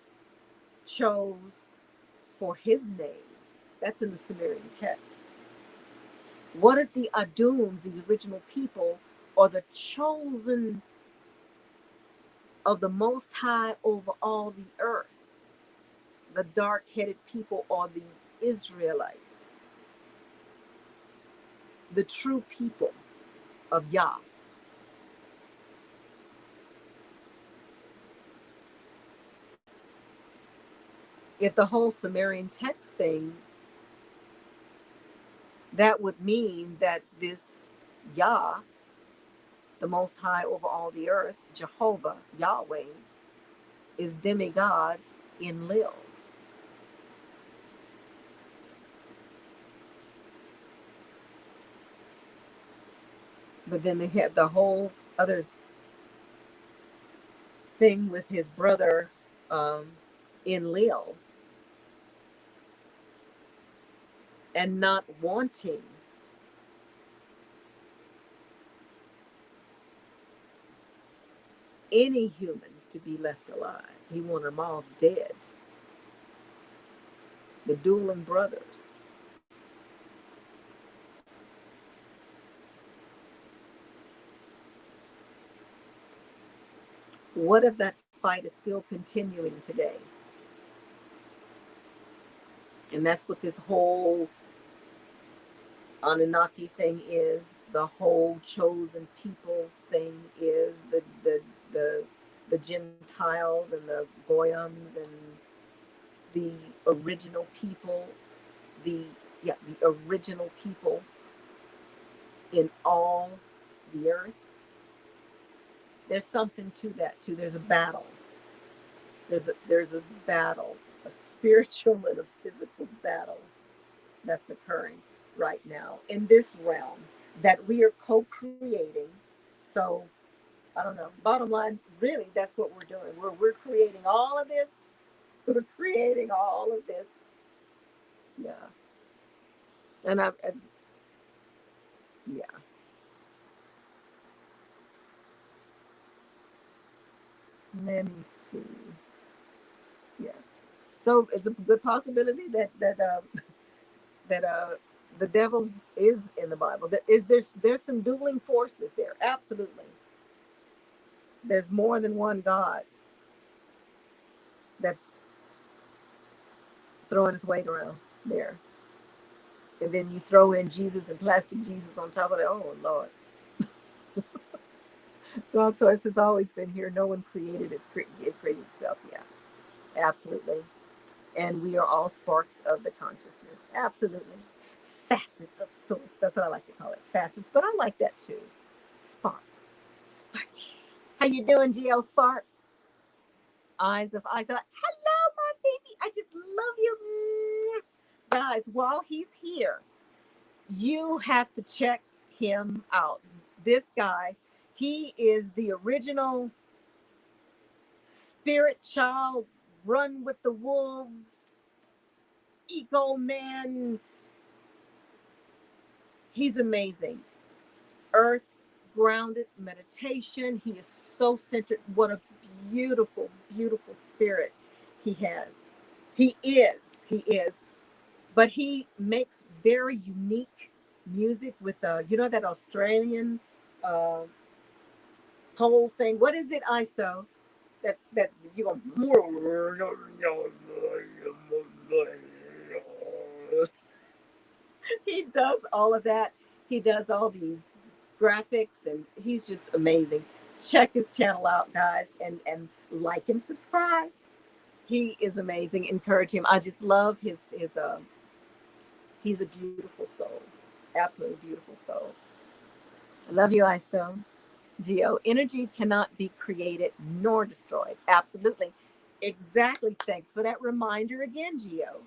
chose for his name? That's in the Sumerian text. What if the Adums, these original people, are the chosen of the Most High over all the earth? The dark-headed people are the Israelites, the true people of Yah. If the whole Sumerian text thing, that would mean that this Yah, the Most High over all the earth, Jehovah, Yahweh, is demigod in Lil. But then they had the whole other thing with his brother um, in Lil and not wanting any humans to be left alive. He wanted them all dead. the dueling brothers. What if that fight is still continuing today? And that's what this whole Anunaki thing is, the whole chosen people thing is, the Gentiles and the Goyams and the original people, the original people in all the earth. There's something to that too. There's a battle. There's a battle, a spiritual and a physical battle that's occurring right now in this realm that we are co-creating. So I don't know. Bottom line, really, that's what we're doing. We're creating all of this. We're creating all of this. Yeah. And yeah. Let me see. Yeah. So it's a good possibility that the devil is in the Bible. There's some dueling forces there. Absolutely. There's more than one God that's throwing his weight around there. And then you throw in Jesus and plastic Jesus on top of it. Oh Lord. God's source has always been here. No one created it. It created itself. Yeah. Absolutely. And we are all sparks of the consciousness. Absolutely. Facets of source. That's what I like to call it. Facets. But I like that too. Sparks. Sparky. How you doing, GL Spark? Eyes of eyes. Hello, my baby. I just love you. Guys, while he's here, you have to check him out. This guy, he is the original spirit child, run with the wolves, ego man. He's amazing. Earth grounded meditation. He is so centered. What a beautiful, beautiful spirit he has. He is. But he makes very unique music with that Australian whole thing. What is it, ISO? That you go. He does all of that. He does all these graphics, and he's just amazing. Check his channel out, guys, and like and subscribe. He is amazing. Encourage him. I just love his he's a beautiful soul. Absolutely beautiful soul. I love you, ISO. Geo, energy cannot be created nor destroyed. Absolutely. Exactly. Thanks for that reminder again, Geo.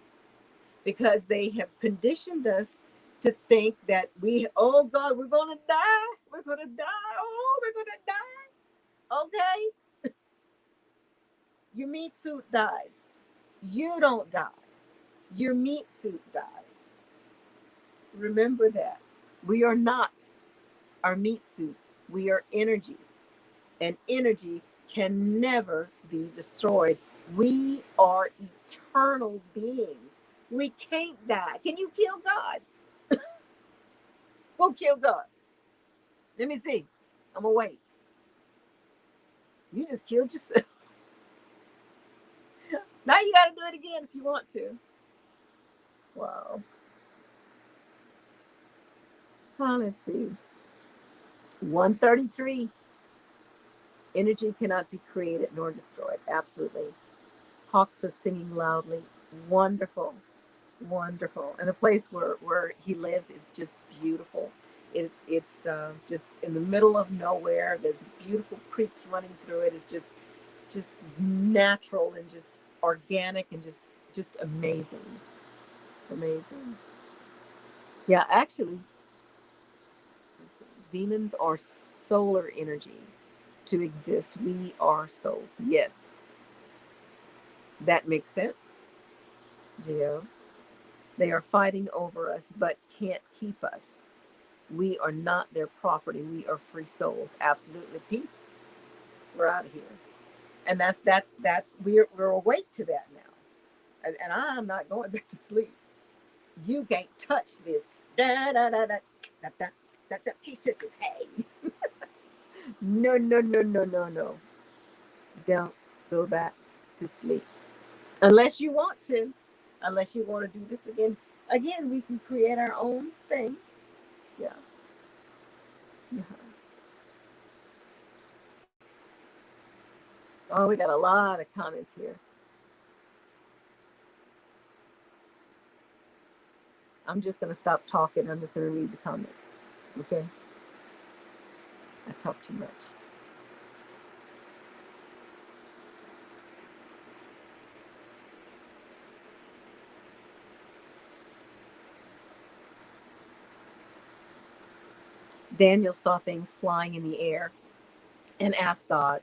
Because they have conditioned us to think that oh God, we're going to die. We're going to die. Oh, we're going to die. Okay. Your meat suit dies. You don't die. Your meat suit dies. Remember that. We are not our meat suits. We are energy. And energy can never be destroyed. We are eternal beings. We can't die. Can you kill God? Go kill God. Let me see. I'm gonna wait. You just killed yourself. Now you gotta do it again if you want to. Wow. Let's see. 133. Energy cannot be created nor destroyed. Absolutely. Hawks are singing loudly. Wonderful. Wonderful. And the place where he lives, it's just beautiful. It's just in the middle of nowhere. There's beautiful creeks running through it. It's just natural and just organic and just amazing. Amazing. Yeah, actually, demons are solar energy. To exist, we are souls. Yes. That makes sense, Geo. They are fighting over us, but can't keep us. We are not their property. We are free souls. Absolutely. Peace. We're out of here. And that's we're awake to that now. And I'm not going back to sleep. You can't touch this. Da da da da da da da da. He says, hey, no, no, no, no, no, no. Don't go back to sleep. Unless you want to. Unless you want to do this again. Again, we can create our own thing. Yeah. Yeah. Oh, we got a lot of comments here. I'm just going to stop talking. I'm just going to read the comments. Okay? I talk too much. Daniel saw things flying in the air and asked God,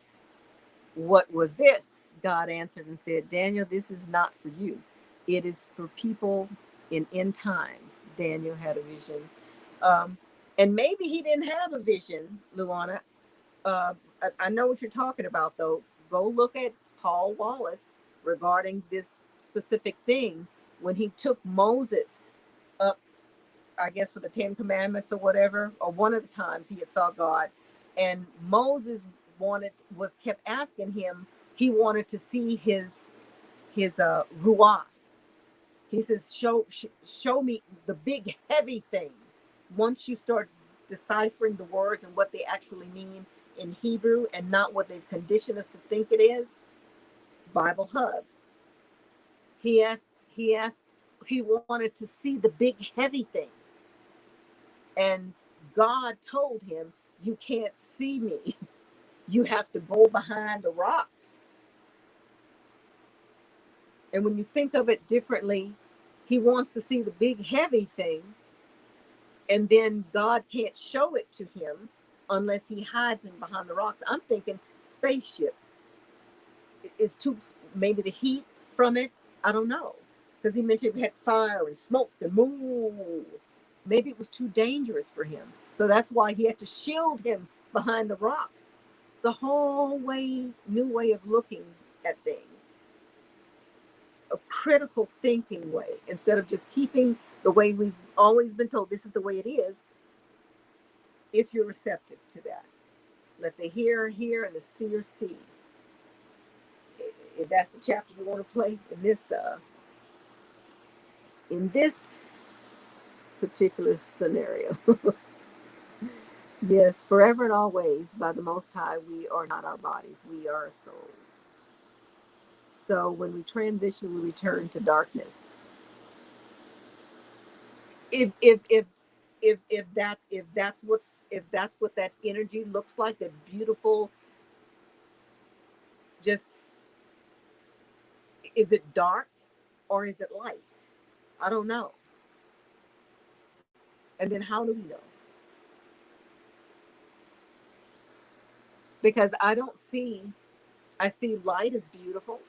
what was this? God answered and said, Daniel, this is not for you. It is for people in end times. Daniel had a vision. And maybe he didn't have a vision, Luana. I know what you're talking about, though. Go look at Paul Wallace regarding this specific thing when he took Moses up, I guess, for the 10 Commandments or whatever, or one of the times he had saw God. And Moses kept asking him, he wanted to see his ruah. He says, show me the big heavy thing. Once you start deciphering the words and what they actually mean in Hebrew and not what they've conditioned us to think it is, Bible Hub. He wanted to see the big heavy thing. And God told him, you can't see me. You have to go behind the rocks. And when you think of it differently, he wants to see the big heavy thing. And then God can't show it to him unless he hides him behind the rocks. I'm thinking spaceship is too, maybe the heat from it. I don't know. Because he mentioned it had fire and smoke and moo. Maybe it was too dangerous for him. So that's why he had to shield him behind the rocks. It's a whole new way of looking at things. A critical thinking way, instead of just keeping the way we've always been told this is the way it is. If you're receptive to that, let the hearer hear and the seer see. If that's the chapter you want to play in this particular scenario. Yes, forever and always, by the Most High, we are not our bodies, we are our souls. So when we transition, we return to darkness. If that's what that energy looks like, that beautiful, just, is it dark or is it light? I don't know. And then how do we know? Because I see light as beautiful,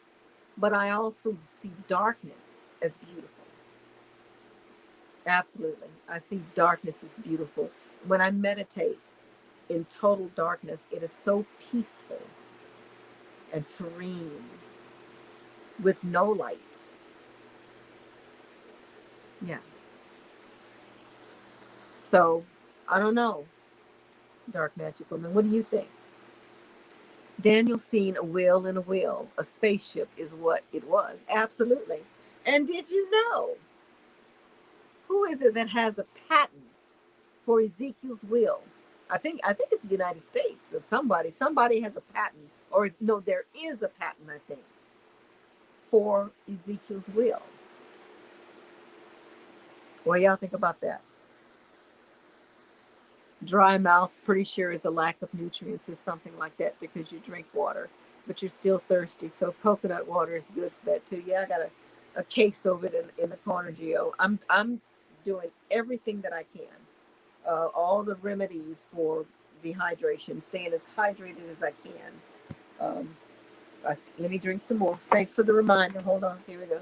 but I also see darkness as beautiful. Absolutely. I see darkness as beautiful. When I meditate in total darkness, it is so peaceful and serene with no light. Yeah. So, I don't know, Dark Magic Woman. What do you think? Daniel seen a wheel in a wheel. A spaceship is what it was. Absolutely. And did you know, who is it that has a patent for Ezekiel's wheel? I think it's the United States. Or somebody has a patent, or no, there is a patent, I think, for Ezekiel's wheel. What do y'all think about that? Dry mouth, pretty sure, is a lack of nutrients or something like that, because you drink water, but you're still thirsty. So coconut water is good for that too. Yeah, I got a case of it in the corner, Geo. I'm doing everything that I can. All the remedies for dehydration, staying as hydrated as I can. Let me drink some more. Thanks for the reminder. Hold on. Here we go.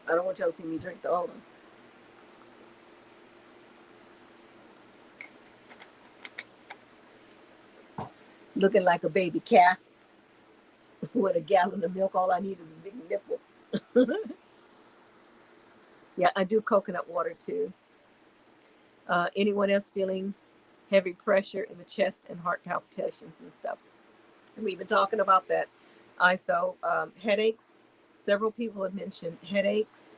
I don't want y'all to see me drink the hold on. Looking like a baby calf with a gallon of milk. All I need is a big nipple. Yeah, I do coconut water too. Anyone else feeling heavy pressure in the chest and heart palpitations and stuff? And we've been talking about that. ISO headaches. Several people have mentioned headaches,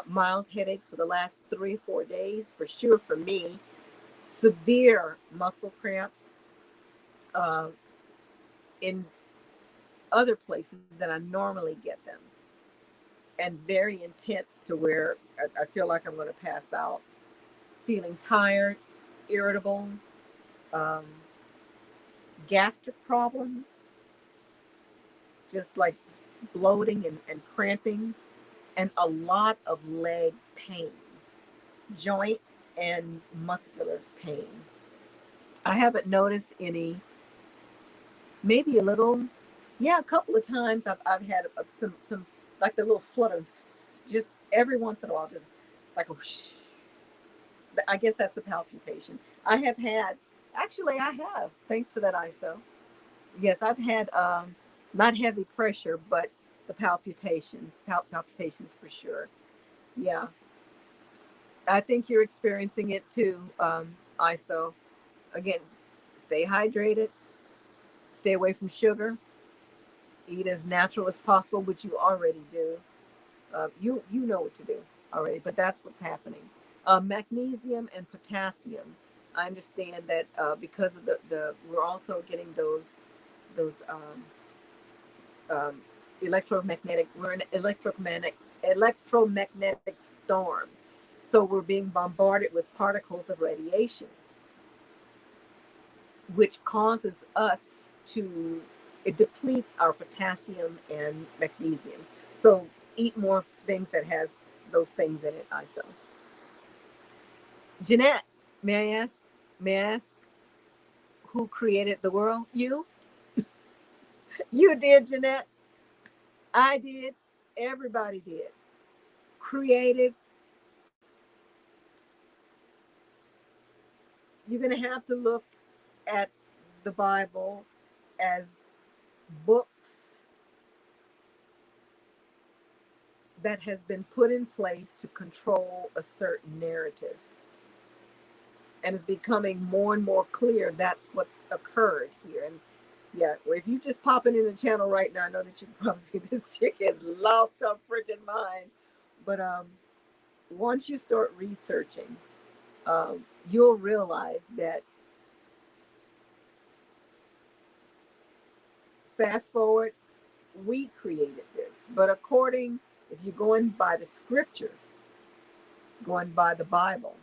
mild headaches for the last 3 or 4 days. For sure, for me, severe muscle cramps uh, in other places than I normally get them, and very intense to where I feel like I'm going to pass out. Feeling tired, irritable, um, gastric problems, just like bloating and cramping, and a lot of leg pain, joint and muscular pain. I haven't noticed any, maybe a little, yeah, a couple of times I've had some like the little flutter, just every once in a while, just like a whoosh. I guess that's a palpitation. I have had, actually, I have. Thanks for that, ISO. Yes, I've had not heavy pressure, but the palpitations, palpitations for sure. Yeah, I think you're experiencing it too, ISO. Again, stay hydrated, stay away from sugar, eat as natural as possible, which you already do. You know what to do already, but that's what's happening. Magnesium and potassium. I understand that because of the we're also getting those um, electromagnetic. We're in electromagnetic storm, so we're being bombarded with particles of radiation, which causes us to, it depletes our potassium and magnesium. So eat more things that has those things in it. ISO. Jeanette, may I ask? May I ask who created the world? You? You did, Jeanette. I did. Everybody did. Creative. You're going to have to look at the Bible as books that has been put in place to control a certain narrative. And it's becoming more and more clear that's what's occurred here. And yeah, well, if you just popping in the channel right now, I know that you probably, this chick has lost her freaking mind. But once you start researching, you'll realize that, fast forward, we created this. But according, if you're going by the scriptures, going by the Bible,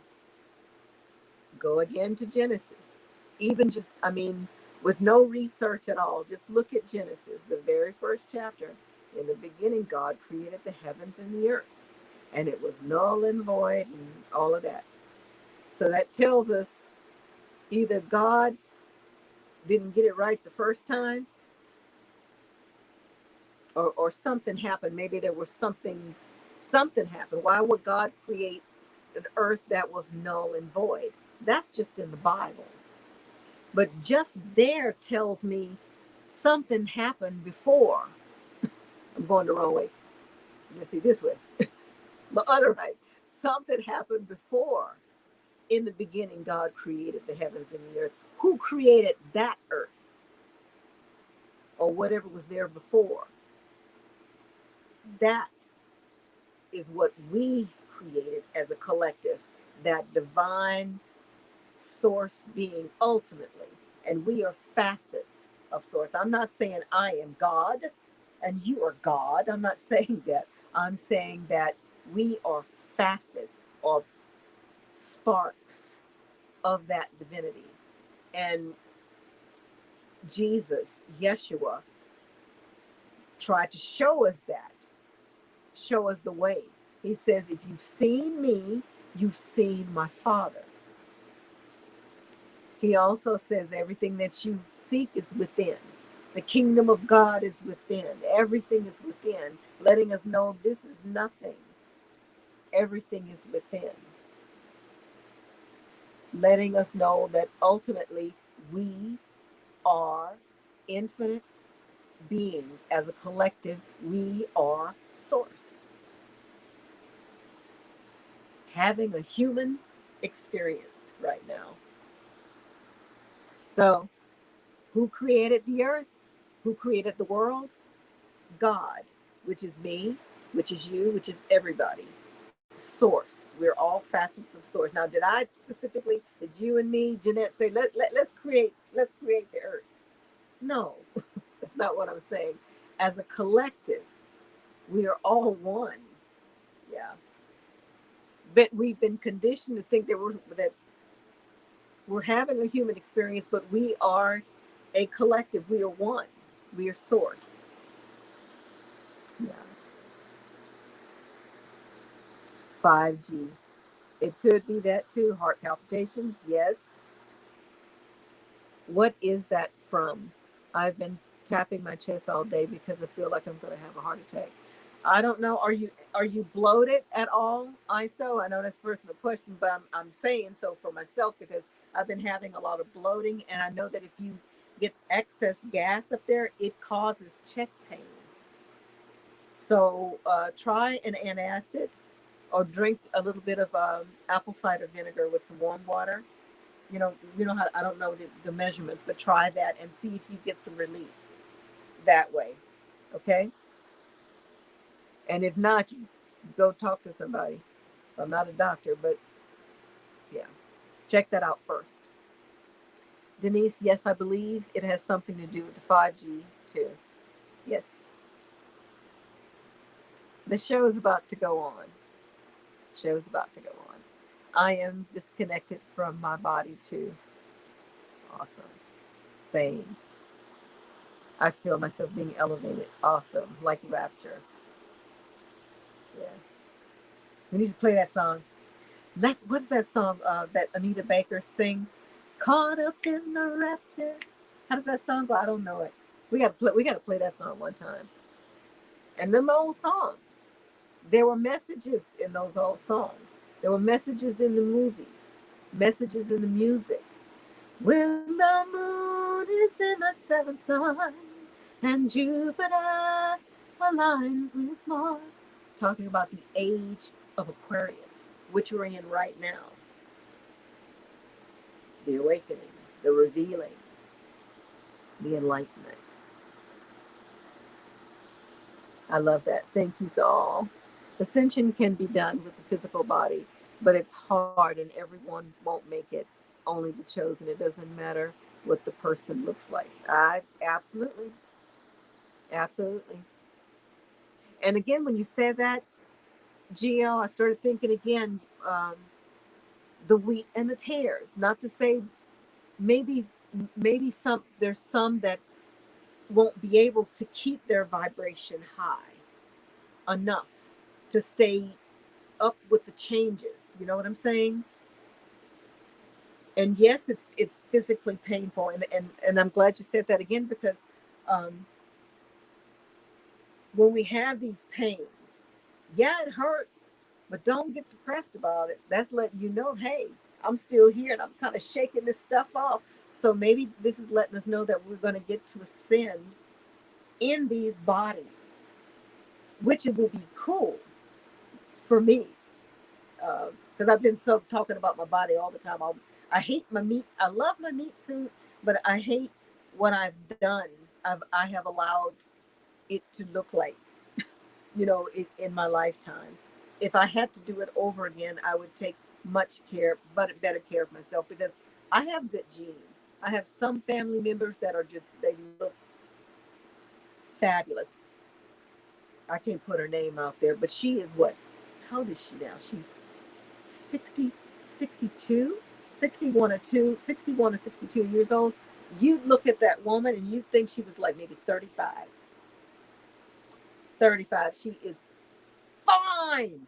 go again to Genesis. Even just, I mean, with no research at all, just look at Genesis, the very first chapter. In the beginning, God created the heavens and the earth, and it was null and void and all of that. So that tells us either God didn't get it right the first time, or something happened. Maybe there was something happened. Why would God create an earth that was null and void? That's just in the Bible. But just there tells me something happened before. I'm going the wrong way. Let's see, this way. The other way. Something happened before. In the beginning, God created the heavens and the earth. Who created that earth? Or whatever was there before? That is what we created as a collective. That divine source being ultimately. And we are facets of source. I'm not saying I am God and you are God. I'm not saying that. I'm saying that we are facets or sparks of that divinity. And Jesus, Yeshua, tried to show us that, show us the way. He says, if you've seen me, you've seen my Father. He also says everything that you seek is within. The kingdom of God is within. Everything is within, letting us know this is nothing. Everything is within. Letting us know that ultimately we are infinite beings. As a collective, we are source. having a human experience right now. So, who created the earth? Who created the world? God, which is me, which is you, which is everybody. Source. We're all facets of source. Now, did I specifically, did you and me, Jeanette, say let's create the earth? No, that's not what I'm saying. As a collective, we are all one. Yeah. But we've been conditioned to think that we're having a human experience, but we are a collective. We are one. We are source. Yeah. 5G. It could be that too. Heart palpitations. Yes. What is that from? I've been tapping my chest all day because I feel like I'm going to have a heart attack. I don't know. Are you bloated at all, ISO? I know that's a personal question, but I'm saying so for myself because I've been having a lot of bloating, and I know that if you get excess gas up there, it causes chest pain. So try an antacid or drink a little bit of apple cider vinegar with some warm water. You know how, I don't know the measurements, but try that and see if you get some relief that way. Okay. And if not, go talk to somebody. I'm not a doctor, but yeah, check that out first. Denise, yes, I believe it has something to do with the 5G too. Yes. The show is about to go on. Show's about to go on. I am disconnected from my body too. Awesome. Same. I feel myself being elevated. Awesome. Like rapture. Yeah. We need to play that song. What's that song that Anita Baker sing? Caught up in the rapture. How does that song go? I don't know it. We gotta play that song one time. And them old songs. There were messages in those old songs. There were messages in the movies, messages in the music. When the moon is in the seventh sign and Jupiter aligns with Mars. Talking about the age of Aquarius, which we're in right now. The awakening, the revealing, the enlightenment. I love that. Thank you all. Ascension can be done with the physical body, but it's hard and everyone won't make it. Only the chosen. It doesn't matter what the person looks like. Absolutely. And again, when you said that, Gio, I started thinking again, the wheat and the tares. Not to say maybe there's some that won't be able to keep their vibration high enough to stay up with the changes. You know what I'm saying? And yes, it's physically painful, and I'm glad you said that again, because when we have these pains, yeah, it hurts, but don't get depressed about it. That's letting you know, hey, I'm still here and I'm kind of shaking this stuff off. So maybe this is letting us know that we're going to get to ascend in these bodies, which it will be cool for me. Because I've been so talking about my body all the time. I hate my meats. I love my meat suit, but I hate what I've done. I have allowed it to look like, in my lifetime. If I had to do it over again, I would take better care of myself, because I have good genes. I have some family members that they look fabulous. I can't put her name out there, but she is how old is she now? She's 60, 62, 61 or 62 years old. You'd look at that woman and you'd think she was like maybe 35. She is fine.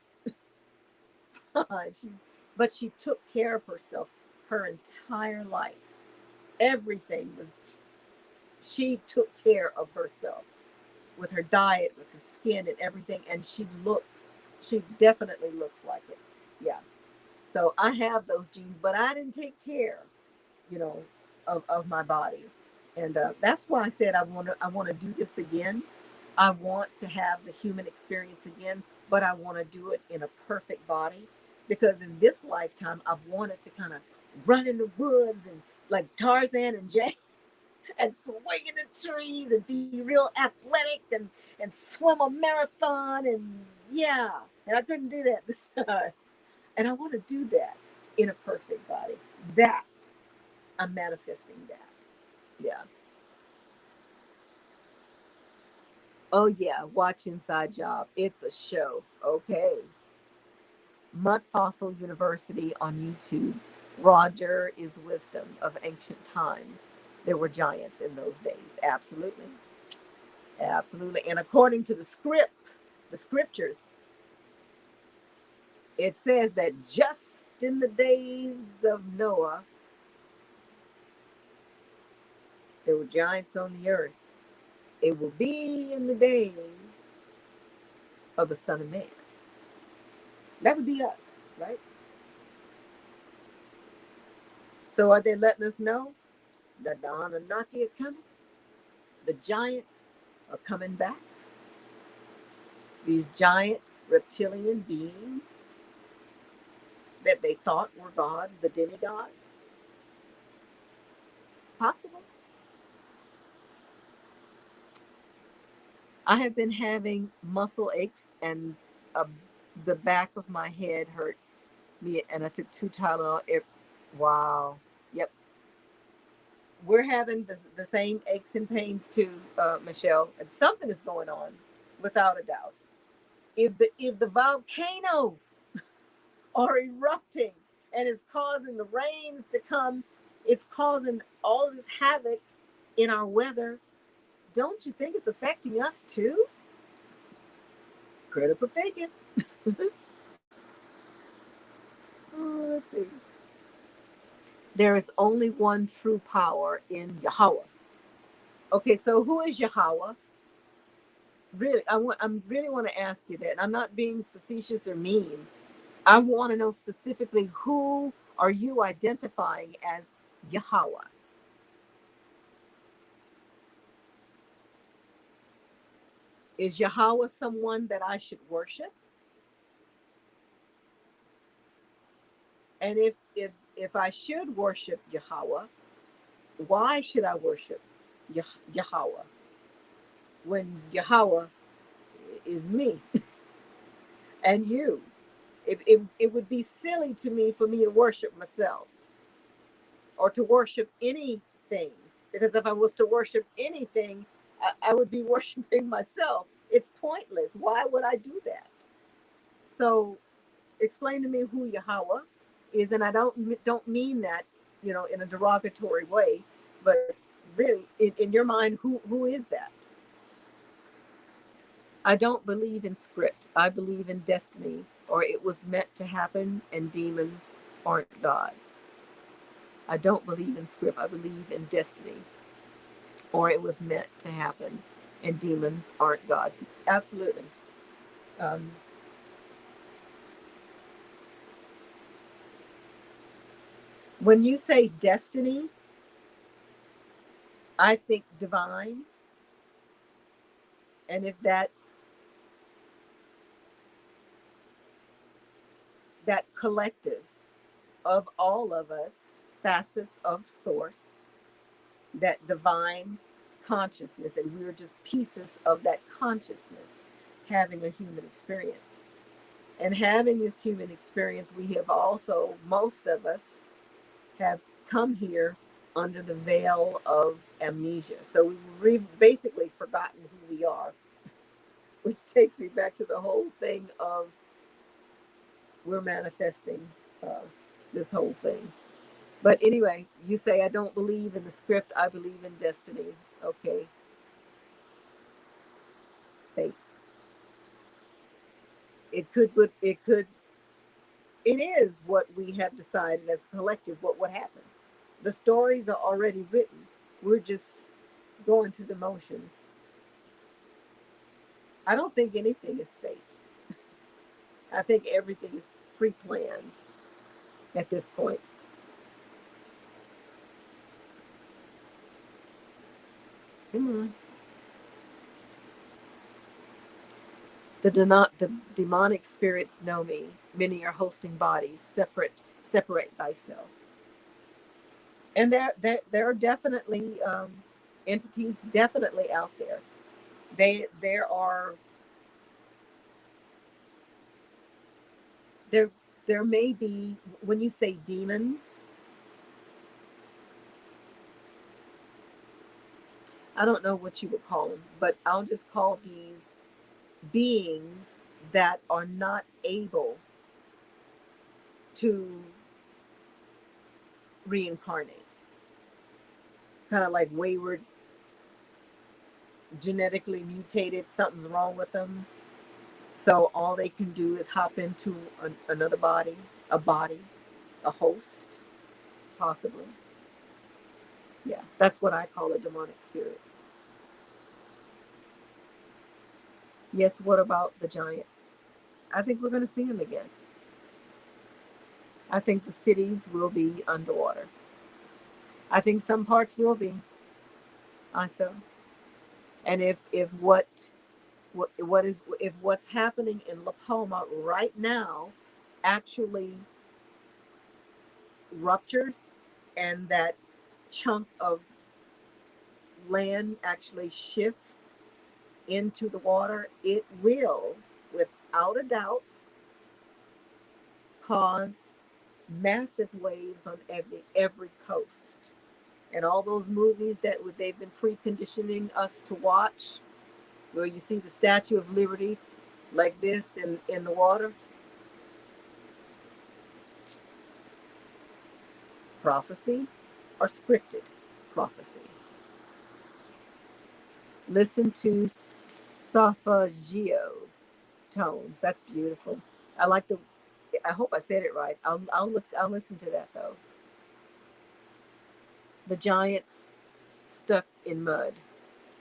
Fine. But she took care of herself her entire life. She took care of herself with her diet, with her skin and everything. And she definitely looks like it. Yeah. So I have those genes, but I didn't take care, of my body. And that's why I said I want to do this again. I want to have the human experience again, but I want to do it in a perfect body. because in this lifetime I've wanted to kind of run in the woods and like Tarzan and Jane and swing in the trees and be real athletic and swim a marathon and yeah, and I couldn't do that this time. And I want to do that in a perfect body. That I'm manifesting that. Yeah. Oh yeah, watch Inside Job. It's a show. Okay. Mud Fossil University on YouTube. Roger is wisdom of ancient times. There were giants in those days. Absolutely. Absolutely. And according to the scriptures, it says that just in the days of Noah, there were giants on the earth. It will be in the days of the Son of Man. That would be us, right? So are they letting us know that the Anunaki are coming? The giants are coming back. These giant reptilian beings that they thought were gods, the demigods. Possible. I have been having muscle aches and uh, the back of my head hurt me, and I took 2 Tylenol. Wow. Yep. We're having the same aches and pains too, Michelle. And something is going on, without a doubt. If the volcano are erupting and is causing the rains to come, it's causing all this havoc in our weather. Don't you think it's affecting us too? Critical thinking. Oh, let's see. There is only one true power in Yahweh. Okay, so who is Yahweh? Really, I really want to ask you that. And I'm not being facetious or mean. I want to know specifically, who are you identifying as Yahweh? Is Yahweh someone that I should worship? And if I should worship Yahweh, why should I worship Yahweh when Yahweh is me and you? It would be silly to me for me to worship myself or to worship anything, because if I was to worship anything, I would be worshiping myself. It's pointless. Why would I do that? So explain to me who Yahweh is, and I don't mean that, in a derogatory way, but really, in your mind, who is that? I don't believe in script. I believe in destiny, or it was meant to happen, and demons aren't gods. I don't believe in script. I believe in destiny, or it was meant to happen, and demons aren't gods. Absolutely. Um, when you say destiny, I think divine, and if that collective of all of us, facets of source, that divine consciousness, and we're just pieces of that consciousness having a human experience. And having this human experience, we have also, most of us have come here under the veil of amnesia. So we've basically forgotten who we are, which takes me back to the whole thing of we're manifesting uh, this whole thing. But anyway, you say I don't believe in the script. I believe in destiny. Okay. Fate. It could, but it is what we have decided as a collective what would happen. The stories are already written. We're just going through the motions. I don't think anything is fate. I think everything is pre-planned at this point. Come on. The demonic spirits know me. Many are hosting bodies. Separate thyself. And there are definitely entities definitely out there. There are there there may be, when you say demons, I don't know what you would call them, but I'll just call these beings that are not able to reincarnate, kind of like wayward, genetically mutated, something's wrong with them. So all they can do is hop into another body, a host, possibly. Yeah, that's what I call a demonic spirit. Yes, what about the giants? I think we're going to see them again. I think the cities will be underwater. I think some parts will be. Also, and if what's happening in La Palma right now actually ruptures, and that chunk of land actually shifts into the water, it will, without a doubt, cause massive waves on every coast. And all those movies that they've been preconditioning us to watch, where you see the Statue of Liberty like this in the water, prophecy or scripted prophecy. Listen to Safaggio tones. That's beautiful. I like the. I hope I said it right. I'll listen to that though. The giants stuck in mud.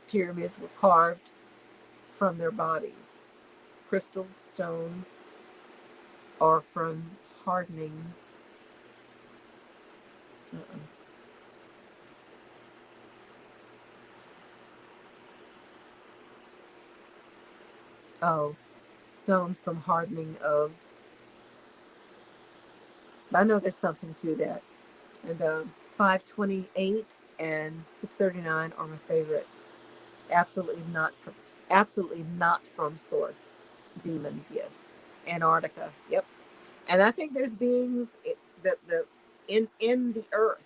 Pyramids were carved from their bodies. Crystals, stones, or from hardening. Uh-uh. Oh, stones from hardening of. I know there's something to that. And 528 and 639 are my favorites. Absolutely not from absolutely not from source. Demons, yes. Antarctica, yep. And I think there's beings in the earth.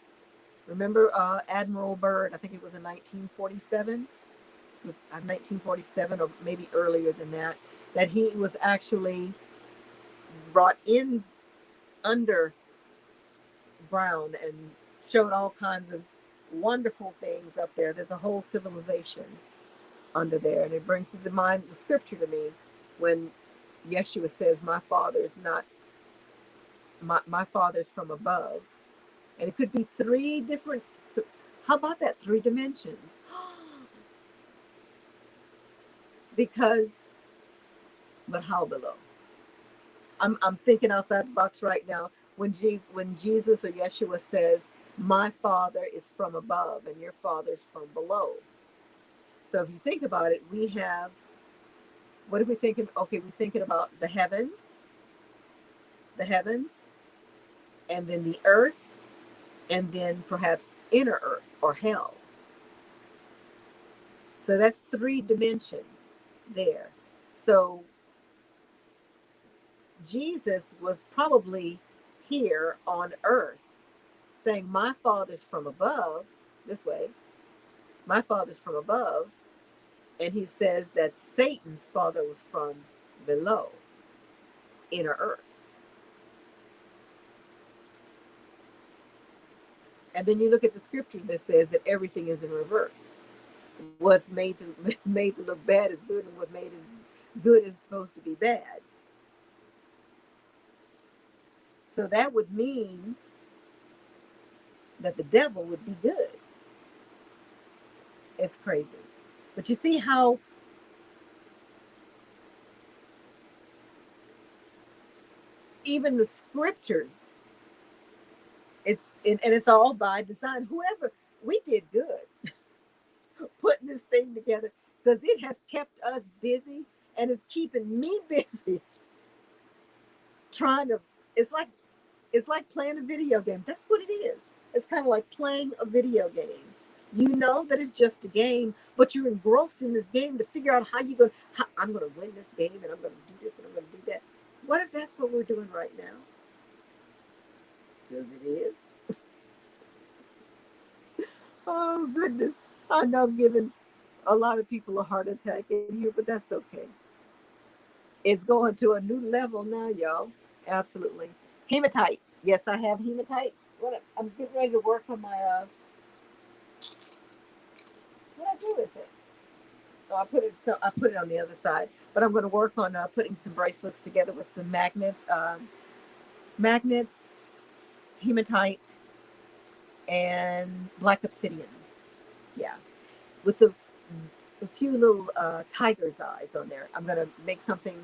Remember Admiral Byrd? I think it was in 1947. It was 1947 or maybe earlier than that. That he was actually brought in underground and showed all kinds of wonderful things up there. There's a whole civilization under there. And it brings to the mind the scripture to me when Yeshua says, my father is not, my father's from above. And it could be three different, how about that? Three dimensions. Because, but how below? I'm thinking outside the box right now. When Jesus or Yeshua says, my father is from above and your father is from below. So if you think about it, we have, what are we thinking? Okay, we're thinking about the heavens, and then the earth, and then perhaps inner earth or hell. So that's three dimensions there. So Jesus was probably here on earth saying, my father's from above, this way, my father's from above. And he says that Satan's father was from below, inner earth. And then you look at the scripture that says that everything is in reverse. What's made to look bad is good, and what made is good is supposed to be bad. So that would mean that the devil would be good. It's crazy. But you see how even the scriptures, it's all by design. Whoever, we did good putting this thing together, because it has kept us busy. and it's keeping me busy trying to, it's like playing a video game. That's what it is. It's kind of like playing a video game. You know that it's just a game, but you're engrossed in this game to figure out how I'm going to win this game, and I'm going to do this and I'm going to do that. What if that's what we're doing right now? Because it is. Oh, goodness. I know I'm giving a lot of people a heart attack in here, but that's okay. It's going to a new level now, y'all. Absolutely. Hematite. Yes, I have hematites. I'm getting ready to work on my, what I do with it? So I put it on the other side, but I'm going to work on putting some bracelets together with some magnets, hematite, and black obsidian. Yeah, with a few little tiger's eyes on there. I'm going to make something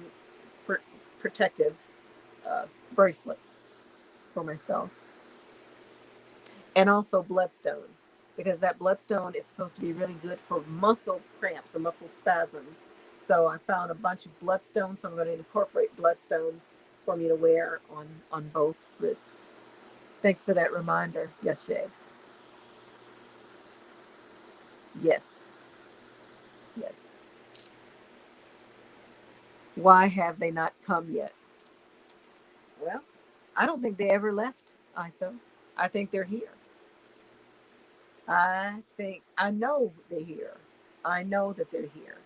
protective bracelets for myself, and also bloodstone, because that bloodstone is supposed to be really good for muscle cramps and muscle spasms. So I found a bunch of bloodstones, so I'm going to incorporate bloodstones for me to wear on both wrists. Thanks for that reminder, Yashay. Yes. Yes. Why have they not come yet? Well, I don't think they ever left, ISO. I think they're here. I know they're here. I know that they're here.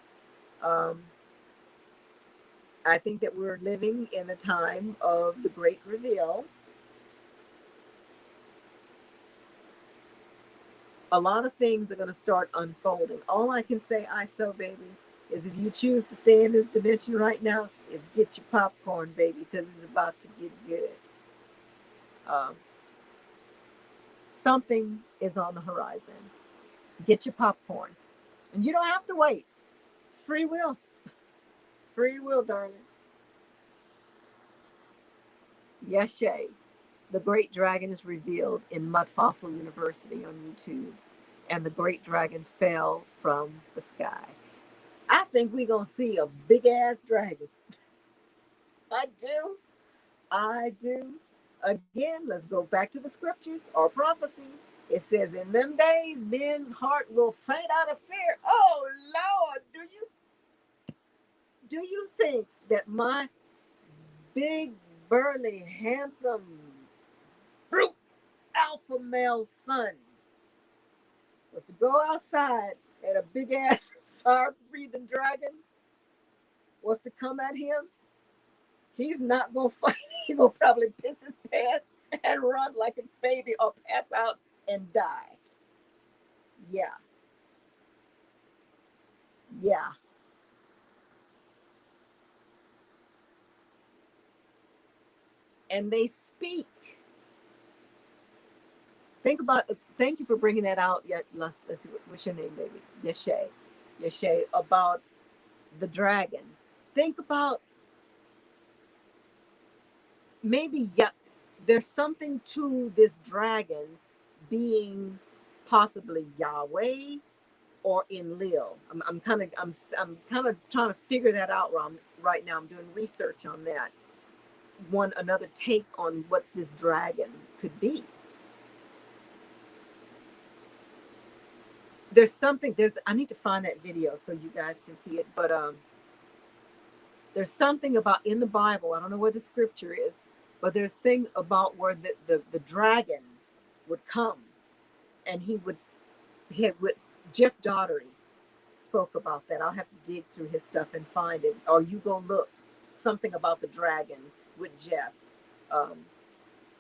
I think that we're living in a time of the great reveal. A lot of things are going to start unfolding. All I can say, ISO, baby, is if you choose to stay in this dimension right now, is get your popcorn, baby, because it's about to get good. Something is on the horizon. Get your popcorn. And you don't have to wait. It's free will. Free will, darling. Yeshe. The Great Dragon is revealed in Mud Fossil University on YouTube. And the Great Dragon fell from the sky. I think we're going to see a big-ass dragon. I do. Again, let's go back to the scriptures or prophecy. It says, in them days, men's heart will faint out of fear. Oh, Lord, do you think that my big, burly, handsome, brute, alpha male son was to go outside and a big-ass, fire-breathing dragon was to come at him? He's not going to fight. He's going to probably piss his pants and run like a baby or pass out and die. Yeah. And they speak. Think about, thank you for bringing that out. Yet, let's see, what's your name, baby? Yeshe, about the dragon. Think about maybe there's something to this dragon being possibly Yahweh or Enlil. I'm kind of trying to figure that out right now. I'm doing research on that. Another take on what this dragon could be. I need to find that video so you guys can see it, but there's something about in the Bible, I don't know where the scripture is, but there's thing about where the dragon would come, and Jeff Daugherty spoke about that. I'll have to dig through his stuff and find it, or you go look something about the dragon with Jeff.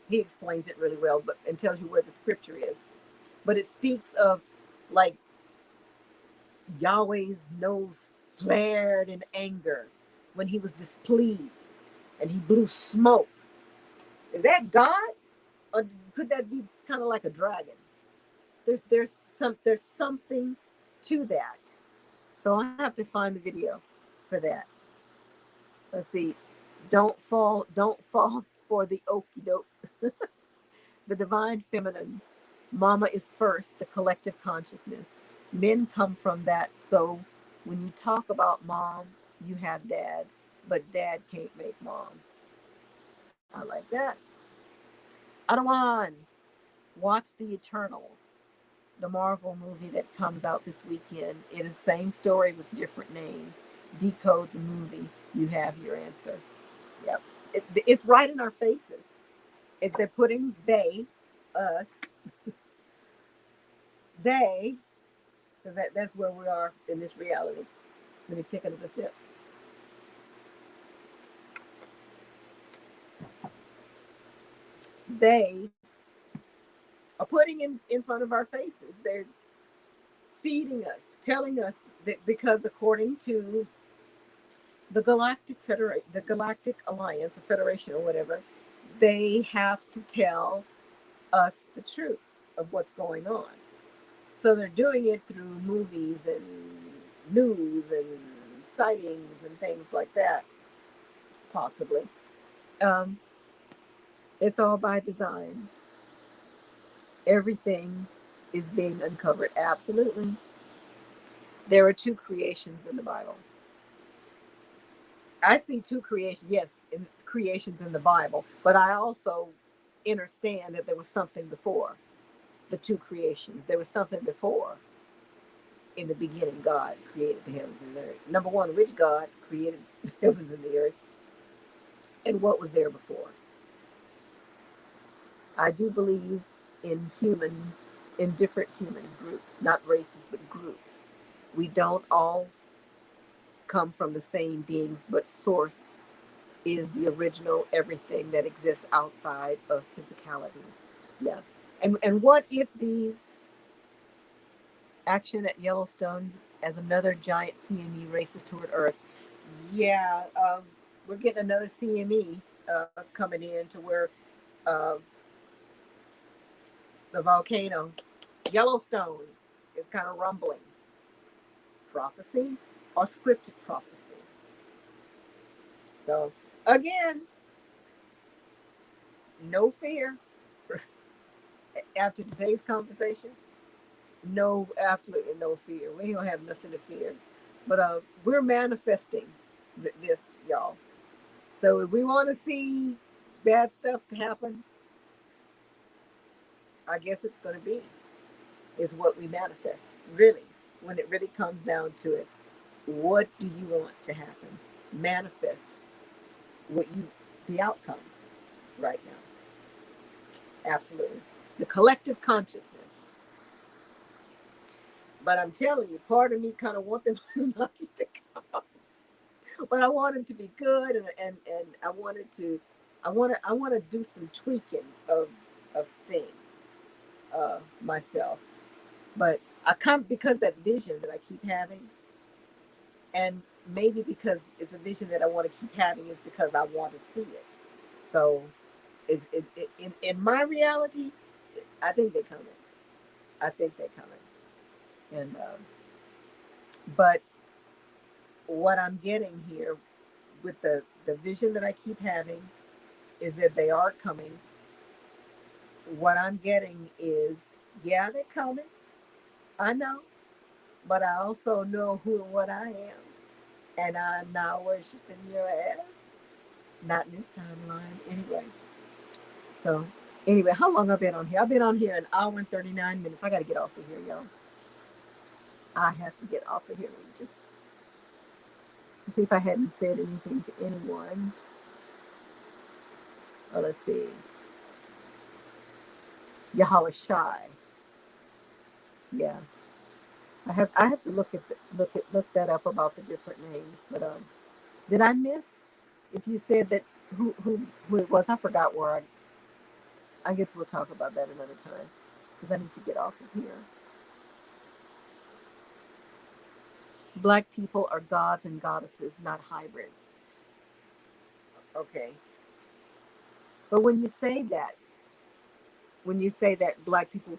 He explains it really well, and tells you where the scripture is. But it speaks of like Yahweh's nose flared in anger when he was displeased, and he blew smoke. Is that God, or could that be kind of like a dragon? There's something to that. So I have to find the video for that. Let's see. Don't fall for the okie doke. The divine feminine. Mama is first, the collective consciousness. Men come from that. So when you talk about mom, you have dad, but dad can't make mom. I like that. Other one, watch The Eternals, the Marvel movie that comes out this weekend. It is the same story with different names. Decode the movie. You have your answer. Yep. It's right in our faces. They're putting they, us, they, because that's where we are in this reality. Let me pick another sip. They are putting in front of our faces. They're feeding us, telling us that because according to the Galactic Alliance, a federation or whatever, they have to tell us the truth of what's going on. So they're doing it through movies and news and sightings and things like that, possibly. Um, it's all by design. Everything is being uncovered. Absolutely. There are two creations in the Bible. I see two creations, yes, creations in the Bible, but I also understand that there was something before the two creations. There was something before. In the beginning, God created the heavens and the earth. Number one, which God created the heavens and the earth, and what was there before. I do believe in different human groups, not races, but groups. We don't all come from the same beings, but source is the original everything that exists outside of physicality. Yeah. And what if these action at Yellowstone as another giant CME races toward Earth? Yeah, we're getting another CME coming in to where uh, the volcano Yellowstone is kind of rumbling. Prophecy or scripted prophecy. So again, no fear after today's conversation. No, absolutely no fear. We don't have nothing to fear. But we're manifesting this, y'all. So if we want to see bad stuff happen, I guess it's going to be is what we manifest. Really, when it really comes down to it, what do you want to happen? Manifest the outcome right now. Absolutely. The collective consciousness. But I'm telling you, part of me kind of want them Anunaki to come. But I want him to be good, and I want to do some tweaking of things myself. But I come because that vision that I keep having, and maybe because it's a vision that I want to keep having is because I want to see it. So, is it in my reality? I think they're coming. I think they're coming, and but what I'm getting here with the vision that I keep having is that they are coming. What I'm getting is, yeah, they're coming. I know, but I also know who and what I am, and I'm not worshiping your ass. Not in this timeline, anyway. So, anyway, how long I've been on here? I've been on here an hour and 39 minutes. I got to get off of here, y'all. I have to get off of here. Just see if I hadn't said anything to anyone. Oh, let's see. Yahawa Shai. Yeah, I have to look that up about the different names. But did I miss if you said that who it was? I forgot where I guess we'll talk about that another time because I need to get off of here. Black people are gods and goddesses, not hybrids. Okay. But when you say that black people,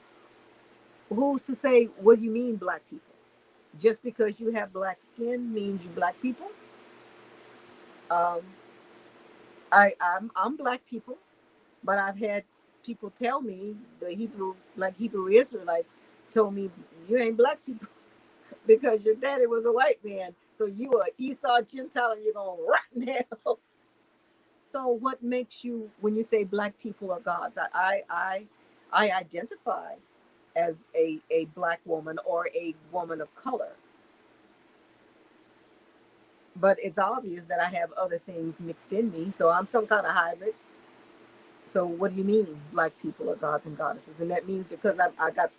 who's to say what do you mean black people? Just because you have black skin means you black people? Um, I'm black people, but I've had people tell me Hebrew Israelites told me you ain't black people. because your daddy was a white man. So you are Esau Gentile and you're going to rot in hell. So what makes you, when you say black people are gods, I identify as a black woman or a woman of color. But it's obvious that I have other things mixed in me. So I'm some kind of hybrid. So what do you mean black people are gods and goddesses? And that means because I got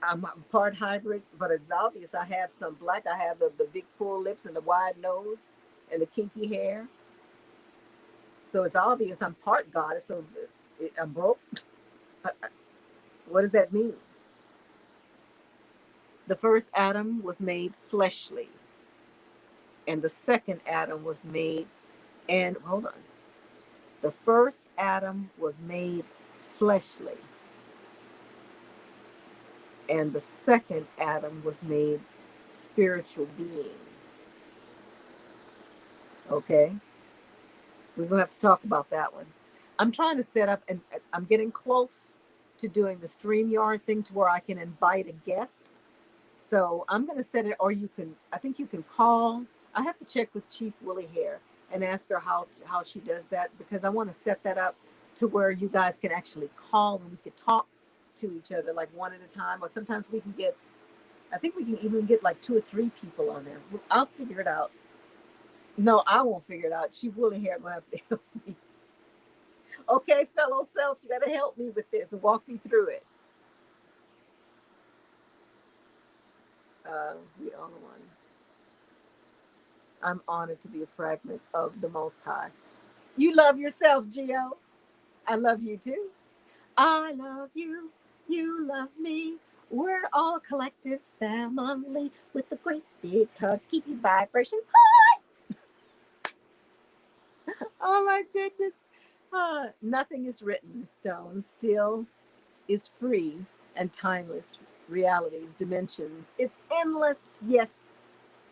I'm part hybrid, but it's obvious I have some black. I have the big full lips and the wide nose and the kinky hair. So it's obvious I'm part goddess. So I'm broke. What does that mean? The first Adam was made fleshly, and the second Adam was made, and hold on. The first Adam was made fleshly, and the second Adam was made spiritual being. Okay? We're going to have to talk about that one. I'm trying to set up, and I'm getting close to doing the StreamYard thing to where I can invite a guest. So I'm going to set it, or you can, I think you can call. I have to check with Chief Willie Hare and ask her how she does that, because I want to set that up to where you guys can actually call and we could talk to each other like one at a time, or sometimes we can get, I think we can even get like 2 or 3 people on there. I'll figure it out. No, I won't figure it out. Chief Willie Hare will have to help me. Okay, fellow self, you got to help me with this and walk me through it. The other one. I'm honored to be a fragment of the Most High. You love yourself, Gio. I love you too. I love you. You love me. We're all collective family with a great big hug. Keep your vibrations high. Oh my goodness. Nothing is written in stone. Still is free and timeless. Realities, dimensions. It's endless. Yes.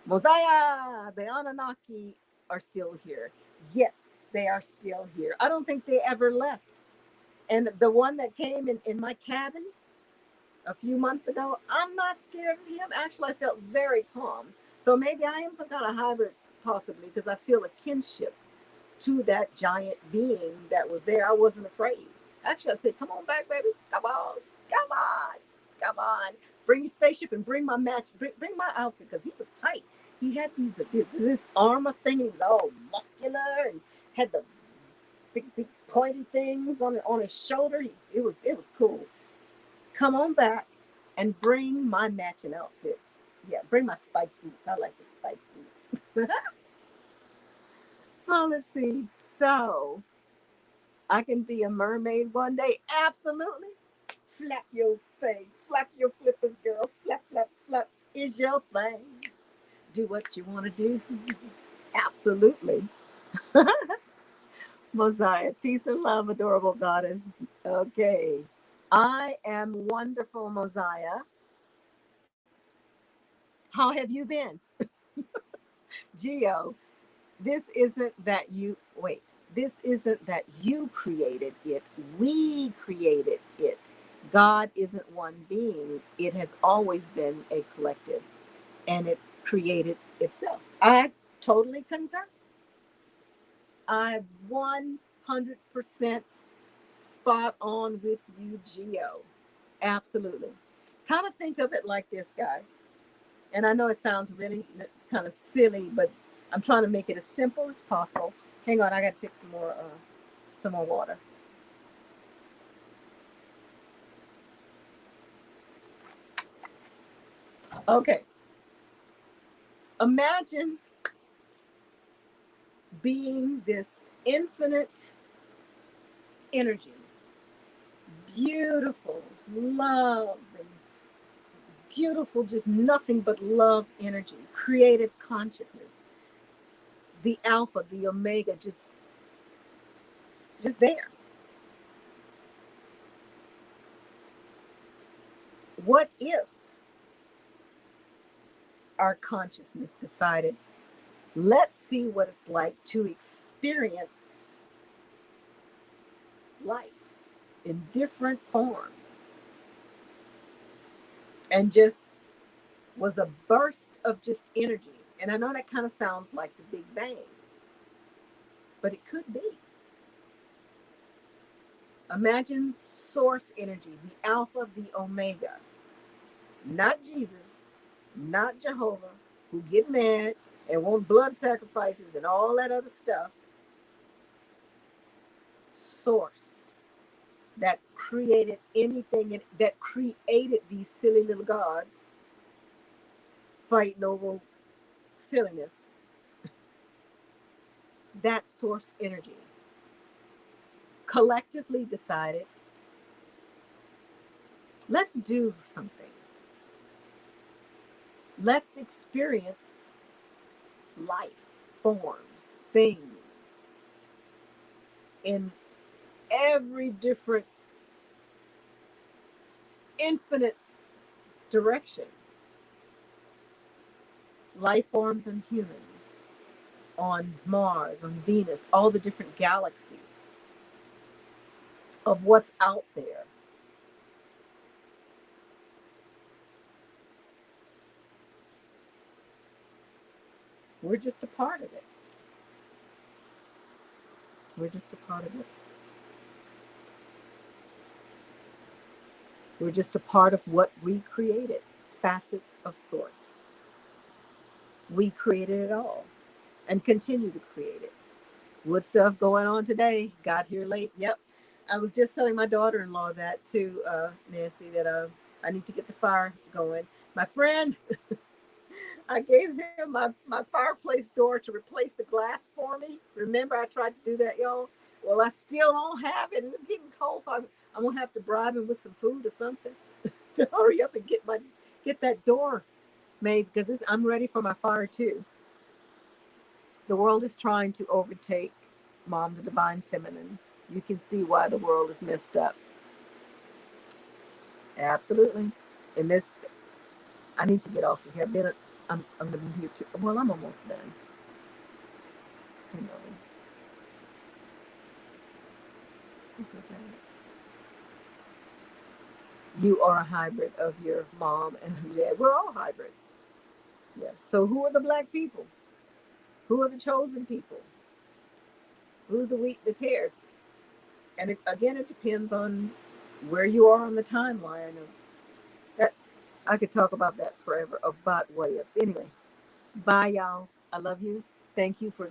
Mosiah, the Anunaki are still here. Yes, they are still here. I don't think they ever left. And the one that came in my cabin a few months ago, I'm not scared of him. Actually, I felt very calm. So maybe I am some kind of hybrid, possibly, because I feel a kinship to that giant being that was there. I wasn't afraid. Actually, I said, come on back, baby. Come on. Come on. Come on. Bring your spaceship and bring my match. Bring my outfit, because he was tight. He had this armor thing. He was all muscular and had the big pointy things on his shoulder. It was cool. Come on back and bring my matching outfit. Yeah, bring my spike boots. I like the spike boots. Oh, let's see. So I can be a mermaid one day. Absolutely. Flap your thing. Flap your flippers, girl. Flap, flap, flap is your thing. Do what you want to do. Absolutely. Mosiah, peace and love, adorable goddess. Okay. I am wonderful, Mosiah. How have you been? Geo, this isn't that you, wait, this isn't that you created it. We created it. God isn't one being. It has always been a collective, and it created itself. I totally concur. I'm 100% spot on with you, Geo. Absolutely. Kind of think of it like this, guys. And I know it sounds really kind of silly, but I'm trying to make it as simple as possible. Hang on, I got to take some more water. Okay. Imagine being this infinite energy, beautiful love, and beautiful, just nothing but love energy, creative consciousness, the alpha, the omega, just there. What if our consciousness decided, let's see what it's like to experience life in different forms? and just was a burst of just energy. And I know that kind of sounds like the Big Bang, but it could be. Imagine source energy, the Alpha, the Omega, not Jesus, not Jehovah, who get mad and want blood sacrifices and all that other stuff. Source that created anything, that created these silly little gods fighting over silliness. That source energy collectively decided, let's do something. Let's experience life, forms, things in every different, infinite direction. Life forms and humans on Mars, on Venus, all the different galaxies of what's out there. We're just a part of it. We're just a part of it. We're just a part of what we created, facets of source. We created it all and continue to create it. What stuff going on today? Got here late. Yep. I was just telling my daughter-in-law that too, Nancy, that I need to get the fire going. My friend, I gave him my fireplace door to replace the glass for me. Remember, I tried to do that, y'all? Well, I still don't have it, and it's getting cold, so I'm going to have to bribe him with some food or something to hurry up and get that door made, because I'm ready for my fire too. The world is trying to overtake Mom, the Divine Feminine. You can see why the world is messed up. Absolutely. And this, I need to get off of here. I'm going to be here too. Well, I'm almost done. You know. You are a hybrid of your mom and your dad. We're all hybrids. Yeah. So who are the black people? Who are the chosen people? Who's the wheat, the tares? And again, it depends on where you are on the timeline. That I could talk about that forever, about what ifs. Anyway, bye, y'all. I love you. Thank you for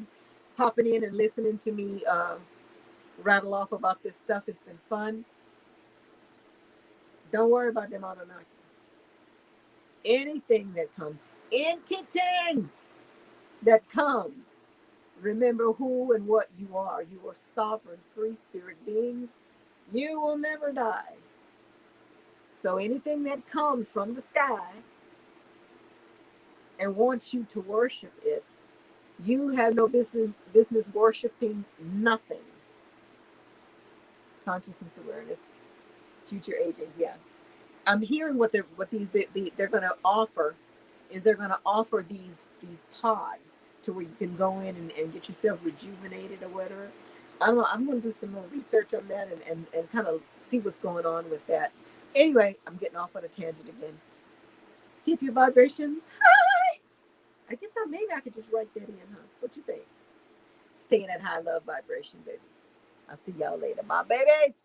popping in and listening to me rattle off about this stuff. It's been fun. Don't worry about them Anunaki. Anything that comes, entity that comes, remember who and what you are. You are sovereign, free spirit beings. You will never die. So anything that comes from the sky and wants you to worship it, you have no business worshiping nothing. Consciousness awareness, future aging. Yeah, I'm hearing what they're going to offer. Is they're going to offer these pods to where you can go in and get yourself rejuvenated or whatever. I don't know. I'm going to do some more research on that and kind of see what's going on with that. Anyway, I'm getting off on a tangent again. Keep your vibrations high. I guess maybe I could just write that in, huh? What you think? Stay in that high love vibration, babies. I'll see y'all later. Bye, babies.